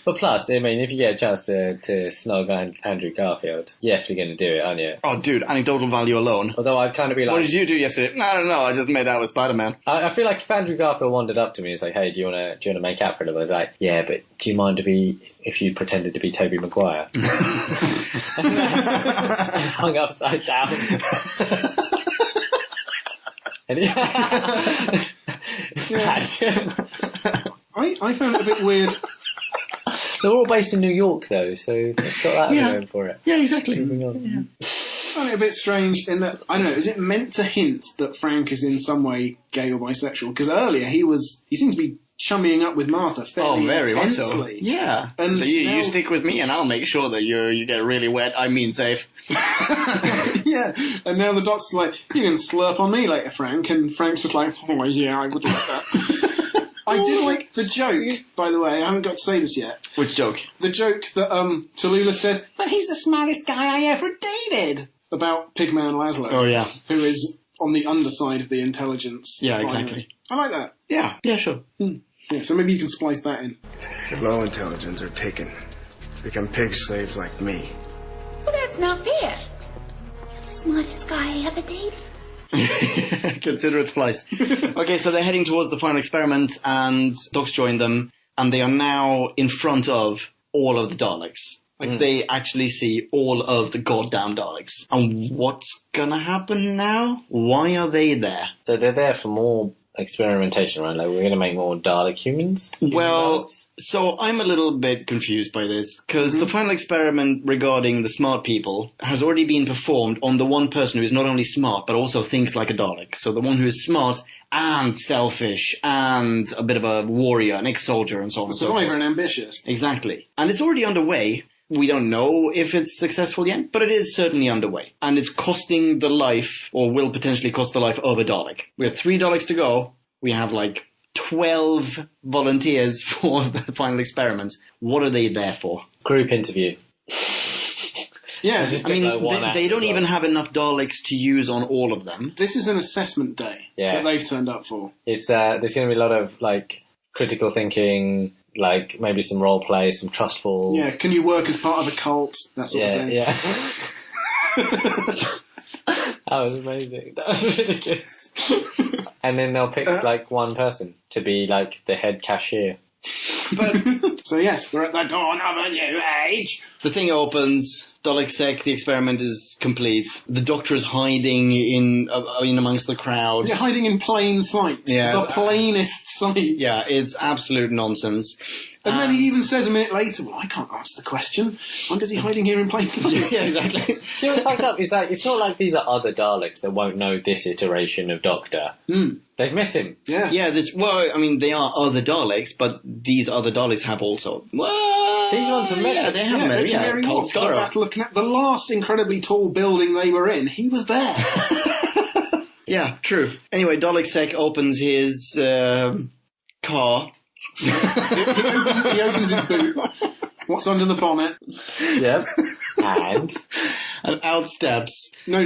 But plus, I mean, if you get a chance to snog Andrew Garfield, you're definitely going to do it, aren't you? Oh, dude, anecdotal value alone. Although I'd kind of be like... What did you do yesterday? I don't know, I just made out with Spider-Man. I feel like if Andrew Garfield wandered up to me and was like, hey, do you want to make out for a little? I was like, yeah, but do you mind if you pretended to be Tobey Maguire? Hung upside down. And I found it a bit weird. They're all based in New York, though, so it's got that going for it. Yeah, exactly. Moving on. I find it a bit strange in that, I don't know, is it meant to hint that Frank is in some way gay or bisexual? Because earlier he seems to be chummying up, with Martha fairly very intensely. much so. Yeah. And so you stick with me and I'll make sure that you get really wet, I mean safe. Yeah, and now the Doctor's like, you can slurp on me later, Frank, and Frank's just like, oh yeah, I would like that. I did like the joke, by the way, I haven't got to say this yet. Which joke? The joke that Tallulah says, but he's the smartest guy I ever dated. About Pigman Laszlo. Oh yeah. Who is on the underside of the intelligence. Yeah, binary. exactly. I like that. Yeah, sure. Yeah, so maybe you can splice that in. The low intelligence are taken. Become pig slaves like me. So that's not fair. You're the smartest guy I ever dated. Consider it spliced. Okay, so they're heading towards the final experiment, and Doc's joined them, and they are now in front of all of the Daleks. Like, they actually see all of the goddamn Daleks. And what's gonna happen now? Why are they there? So they're there for more experimentation, right? Like, we're going to make more Dalek humans? Well, so I'm a little bit confused by this, because the final experiment regarding the smart people has already been performed on the one person who is not only smart, but also thinks like a Dalek. So the one who is smart and selfish and a bit of a warrior, an ex-soldier and so on and so forth. Survivor and ambitious. Exactly. And it's already underway. We don't know if it's successful yet, but it is certainly underway. And it's costing the life, or will potentially cost the life of a Dalek. We have 3 Daleks to go. We have like 12 volunteers for the final experiments. What are they there for? Group interview. Yeah, I mean, they don't even have enough Daleks to use on all of them. This is an assessment day that they've turned up for. It's there's going to be a lot of like critical thinking, like maybe some role play, some trust falls. Yeah, can you work as part of a cult? That sort of thing. Yeah. That was amazing. That was really good. And then they'll pick like one person to be like the head cashier. So yes, we're at the dawn of a new age. The thing opens. Dalek Sec, the experiment is complete. The Doctor is hiding in amongst the crowd. You're hiding in plain sight. Yeah, the plainest sight. Yeah, it's absolute nonsense. And then he even says a minute later, well, I can't answer the question. Why is he hiding here in plain sight? Yeah, exactly. Do you know what's fucked up? Is that it's not like these are other Daleks that won't know this iteration of Doctor. They've met him. Yeah. Yeah, they are other Daleks, but these other Daleks have also... Well, these ones have met him. They have met him. Yeah, looking at the last incredibly tall building they were in, he was there. Yeah, true. Anyway, Dalek Sec opens his car. he opens his boot. What's under the bonnet? Yep. And out steps. No.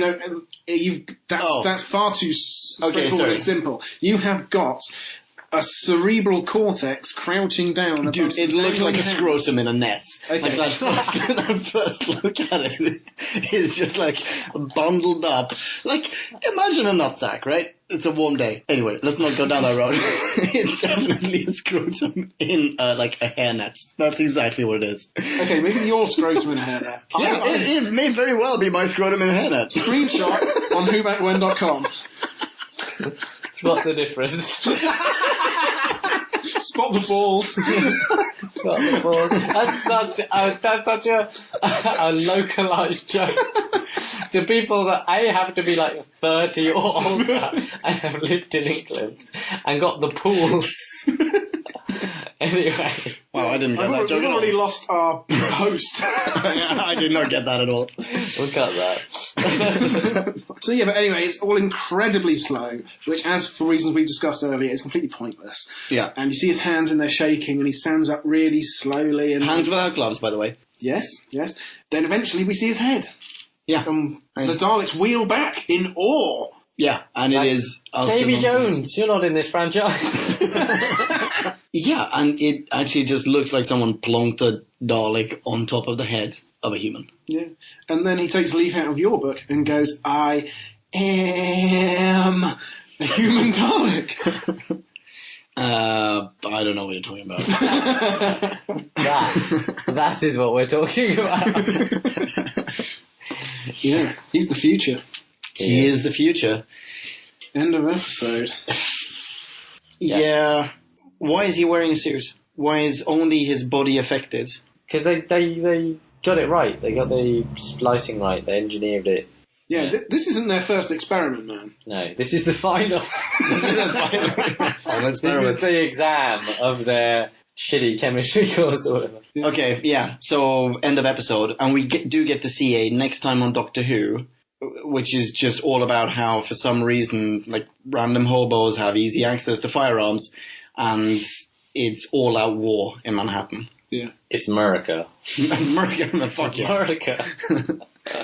That's far too straightforward and simple. You have got a cerebral cortex crouching down. Dude, it looks like a scrotum in a net. Okay. Like that first look at it is just like bundled up. Like, imagine a nutsack, right? It's a warm day. Anyway, let's not go down that road. It's definitely a scrotum in like a hairnet. That's exactly what it is. Okay, maybe your scrotum in a hairnet. Yeah, it may very well be my scrotum in a hairnet. Screenshot on whobackwhen.com. Spot the difference. Spot the balls. Spot the balls. That's such a localised joke. To people that have to be like 30 or older and have lived in England and got the pools. Anyway. Wow, I didn't get that joke. We've already lost our host. I did not get that at all. We'll cut that. So yeah, but anyway, it's all incredibly slow, which, as for reasons we discussed earlier, is completely pointless. Yeah. And you see his hands and they're shaking, and he stands up really slowly. And hands without gloves, by the way. Yes, yes. Then eventually we see his head. Yeah. The Daleks wheel back in awe. Yeah, and it is... Davy Jones, you're not in this franchise. Yeah, and it actually just looks like someone plonked a Dalek on top of the head of a human. Yeah. And then he takes a leaf out of your book and goes, I am a human Dalek. I don't know what you're talking about. That is what we're talking about. Yeah, he's the future. He is the future. End of episode. Yeah. Why is he wearing a suit? Why is only his body affected? Because they got it right. They got the splicing right. They engineered it. Yeah, this isn't their first experiment, man. No, this is the final. Final experiment. This is the exam of their shitty chemistry course or whatever. Okay, yeah. So, end of episode. And we do get to see a next time on Doctor Who, which is just all about how, for some reason, like, random hobos have easy access to firearms, and it's all-out war in Manhattan. Yeah. It's America. America, fuck yeah. America.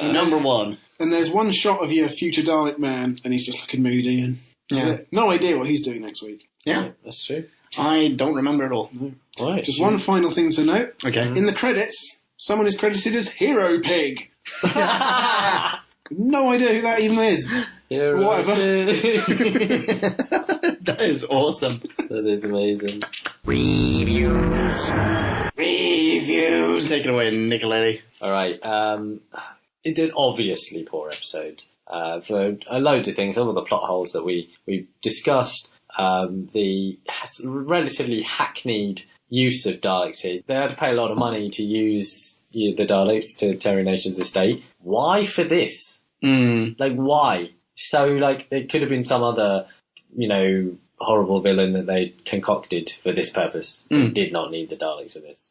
Number one. And there's one shot of your future Dalek man, and he's just looking moody, and no idea what he's doing next week. Yeah, that's true. I don't remember at all. No. Right, just one final thing to note. Okay. In the credits, someone is credited as Hero Pig. No idea who that even is. Whatever. That is awesome. That is amazing. Reviews. Take it away, Nicoletti. All right. It's an obviously poor episode for a load of things. All of the plot holes that we discussed. The relatively hackneyed use of Daleks here. They had to pay a lot of money to use the Daleks to Terry Nation's estate. Why for this? Like, why? So, like, there could have been some other, horrible villain that they concocted for this purpose. They did not need the Daleks for this.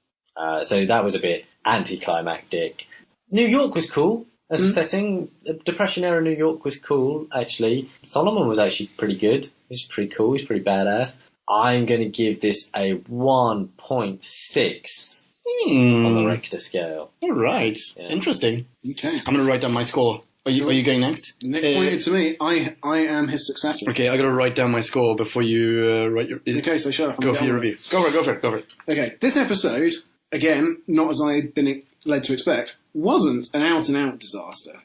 So that was a bit anticlimactic. New York was cool as a setting. Depression-era New York was cool, actually. Solomon was actually pretty good. He's pretty cool. He's pretty badass. I'm going to give this a 1.6 on the Richter scale. All right. Yeah. Interesting. Okay. I'm going to write down my score. Are you going next? Nick pointed to me. I am his successor. Okay, I got to write down my score before you write your... Okay, so shut up. Go for your review. Go for it. Okay, this episode, again, not as I had been led to expect, wasn't an out-and-out disaster.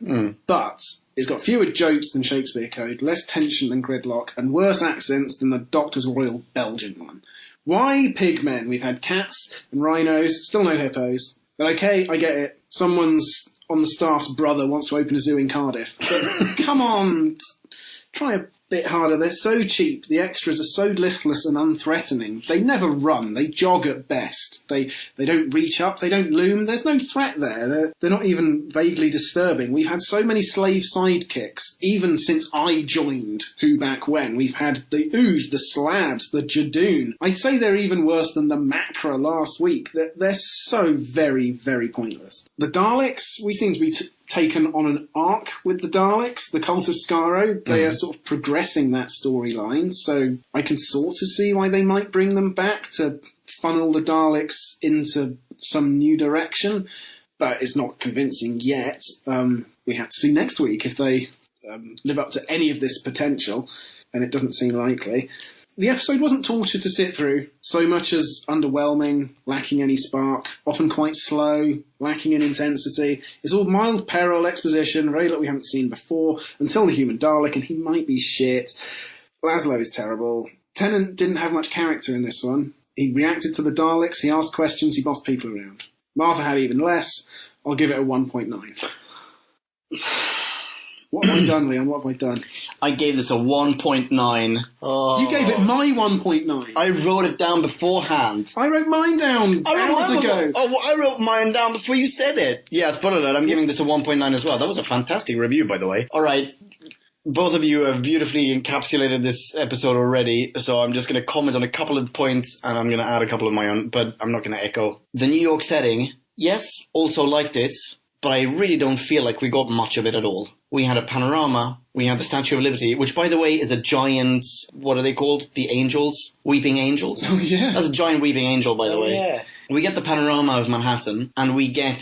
But it's got fewer jokes than Shakespeare Code, less tension than Gridlock, and worse accents than the Doctor's Royal Belgian one. Why pigmen? We've had cats and rhinos, still no hippos. But okay, I get it. Someone's on the staff's brother wants to open a zoo in Cardiff. But come on, try a bit harder. They're so cheap. The extras are so listless and unthreatening. They never run. They jog at best. They don't reach up. They don't loom. There's no threat there. They're not even vaguely disturbing. We've had so many slave sidekicks, even since I joined Who Back When. We've had the Ooze, the Slabs, the Jadoon. I'd say they're even worse than the Macra last week. They're so very, very pointless. The Daleks, we seem to be taken on an arc with the Daleks, the Cult of Skaro. They are sort of progressing that storyline, so I can sort of see why they might bring them back to funnel the Daleks into some new direction, but it's not convincing yet. We have to see next week if they live up to any of this potential, and it doesn't seem likely. The episode wasn't torture to sit through, so much as underwhelming, lacking any spark, often quite slow, lacking in intensity. It's all mild peril exposition, very little we haven't seen before, until the human Dalek, and he might be shit. Laszlo is terrible. Tennant didn't have much character in this one. He reacted to the Daleks, he asked questions, he bossed people around. Martha had even less. I'll give it a 1.9. What have I done, Leon? What have I done? I gave this a 1.9. Oh. You gave it my 1.9. I wrote it down beforehand. I wrote mine down hours ago. I wrote mine down before you said it. Yeah, spoiler alert, I'm giving this a 1.9 as well. That was a fantastic review, by the way. All right. Both of you have beautifully encapsulated this episode already, so I'm just going to comment on a couple of points and I'm going to add a couple of my own, but I'm not going to echo. The New York setting, yes, also like this, but I really don't feel like we got much of it at all. We had a panorama, we had the Statue of Liberty, which, by the way, is a giant, what are they called? The angels? Weeping angels? Oh, yeah. That's a giant weeping angel, by the way. Yeah. We get the panorama of Manhattan, and we get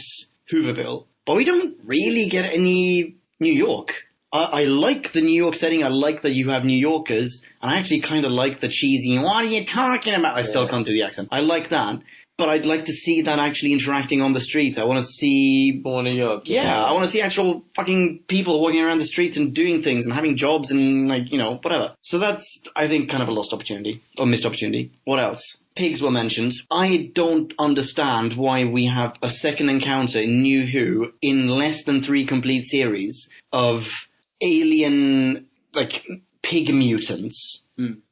Hooverville, but we don't really get any New York. I like the New York setting, I like that you have New Yorkers, and I actually kind of like the cheesy, what are you talking about? I still can't do the accent. I like that. But I'd like to see that actually interacting on the streets. I want to see... More New York. Yeah, I want to see actual fucking people walking around the streets and doing things and having jobs and, like, you know, whatever. So that's, I think, kind of a lost opportunity. Or missed opportunity. What else? Pigs were mentioned. I don't understand why we have a second encounter in New Who in less than 3 complete series of alien, like, pig mutants.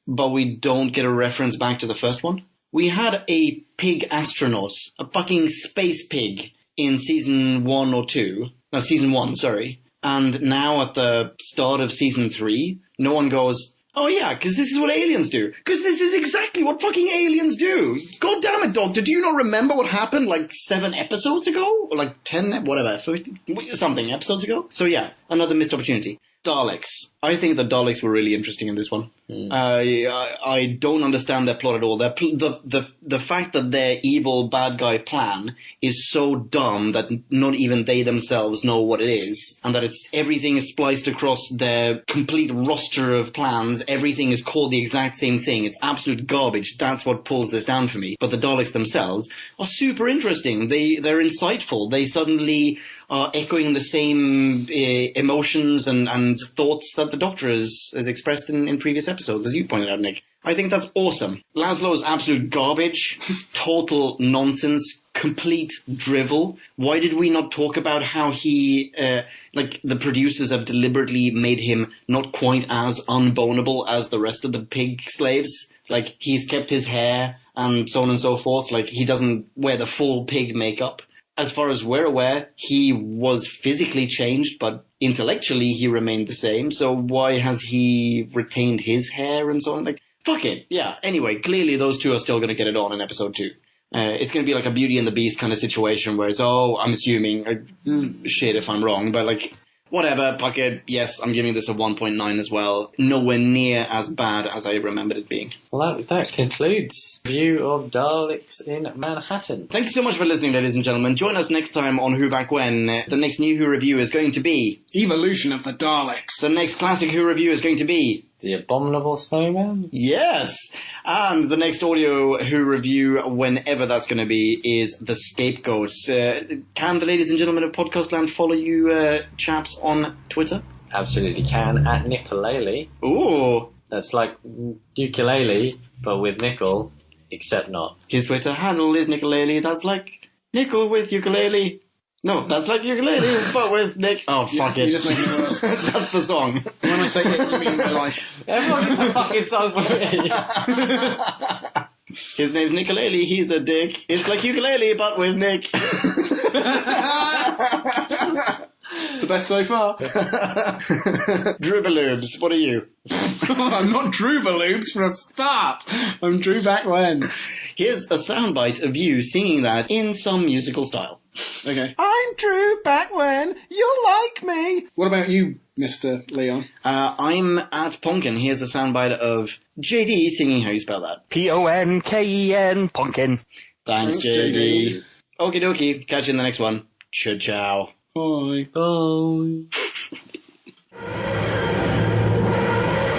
But we don't get a reference back to the first one. We had a pig astronaut, a fucking space pig, in season 1 or 2. No, season 1, sorry. And now at the start of season 3, no one goes, oh yeah, because this is what aliens do. Because this is exactly what fucking aliens do. God damn it, Doctor, do you not remember what happened like 7 episodes ago? Or like 10, whatever, something episodes ago? So yeah, another missed opportunity. Daleks. I think the Daleks were really interesting in this one. I don't understand their plot at all. The fact that their evil bad guy plan is so dumb that not even they themselves know what it is, and that everything is spliced across their complete roster of plans. Everything is called the exact same thing. It's absolute garbage. That's what pulls this down for me. But the Daleks themselves are super interesting. They're insightful. They suddenly are echoing the same emotions and thoughts that the Doctor has expressed in previous episodes, as you pointed out, Nick. I think that's awesome. Laszlo is absolute garbage, total nonsense, complete drivel. Why did we not talk about how he, the producers have deliberately made him not quite as unboneable as the rest of the pig slaves? Like, he's kept his hair and so on and so forth. Like, he doesn't wear the full pig makeup. As far as we're aware, he was physically changed, but intellectually he remained the same. So why has he retained his hair and so on? Like, fuck it. Yeah. Anyway, clearly those two are still going to get it on in episode 2. It's going to be like a Beauty and the Beast kind of situation where it's, I'm assuming, shit if I'm wrong, but like, whatever, fuck it. Yes, I'm giving this a 1.9 as well. Nowhere near as bad as I remembered it being. Well, that concludes the review of Daleks in Manhattan. Thank you so much for listening, ladies and gentlemen. Join us next time on Who Back When. The next New Who review is going to be... Evolution of the Daleks. The next classic Who review is going to be... The Abominable Snowman? Yes! And the next audio Who review, whenever that's going to be, is The Scapegoats. Can the ladies and gentlemen of Podcastland follow you chaps on Twitter? Absolutely can, at Nicolele. Ooh! That's like ukulele, but with nickel, except not. His Twitter handle is Nicolele. That's like nickel with ukulele. No, that's like ukulele, but with Nick. Oh, fuck it. You just make it worse. That's the song. When I say it, you mean my life. Everyone gets a fucking song for me. His name's Nicolele. He's a dick. It's like ukulele, but with Nick. It's the best so far. Drubaloobs, what are you? I'm not Drubaloobs for a start. I'm Drew Back When. Here's a soundbite of you singing that in some musical style. Okay. I'm Drew Back When. You'll like me. What about you, Mr. Leon? I'm at Ponkin. Here's a soundbite of JD singing how you spell that. Ponken, Ponkin. Thanks, JD. Okie dokie. Catch you in the next one. Ciao. Bye. Bye.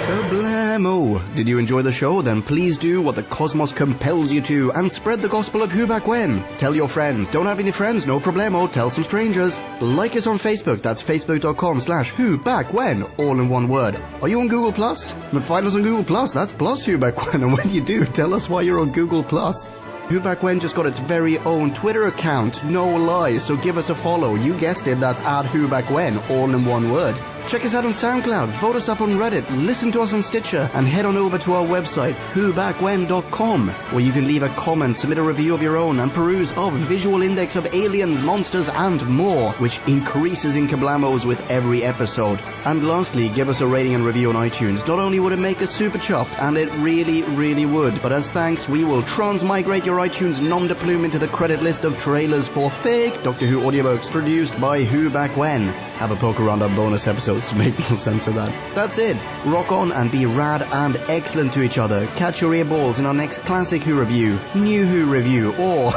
Kablam. problemo. Did you enjoy the show? Then please do what the cosmos compels you to and spread the gospel of Who Back When. Tell your friends. Don't have any friends? No problemo. Tell some strangers. Like us on Facebook. That's facebook.com/Who Back When, all in one word. Are you on Google Plus? Then find us on Google Plus. That's plus Who Back When. And when you do, tell us why you're on Google Plus. Who Back When just got its very own Twitter account, no lie, so give us a follow. You guessed it, that's @WhoBackWhen, all in one word. Check us out on SoundCloud, vote us up on Reddit, listen to us on Stitcher, and head on over to our website, whobackwhen.com, where you can leave a comment, submit a review of your own, and peruse our visual index of aliens, monsters, and more, which increases in kablamos with every episode. And lastly, give us a rating and review on iTunes. Not only would it make us super chuffed, and it really, really would, but as thanks, we will transmigrate your iTunes nom de plume into the credit list of trailers for fake Doctor Who audiobooks produced by Who Back When. Have a poke around our bonus episodes to make more sense of that. That's it. Rock on and be rad and excellent to each other. Catch your earballs in our next classic Who review, new Who review, or,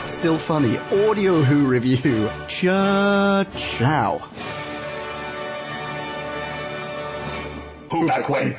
still funny, audio Who review. Ciao. Who Back When?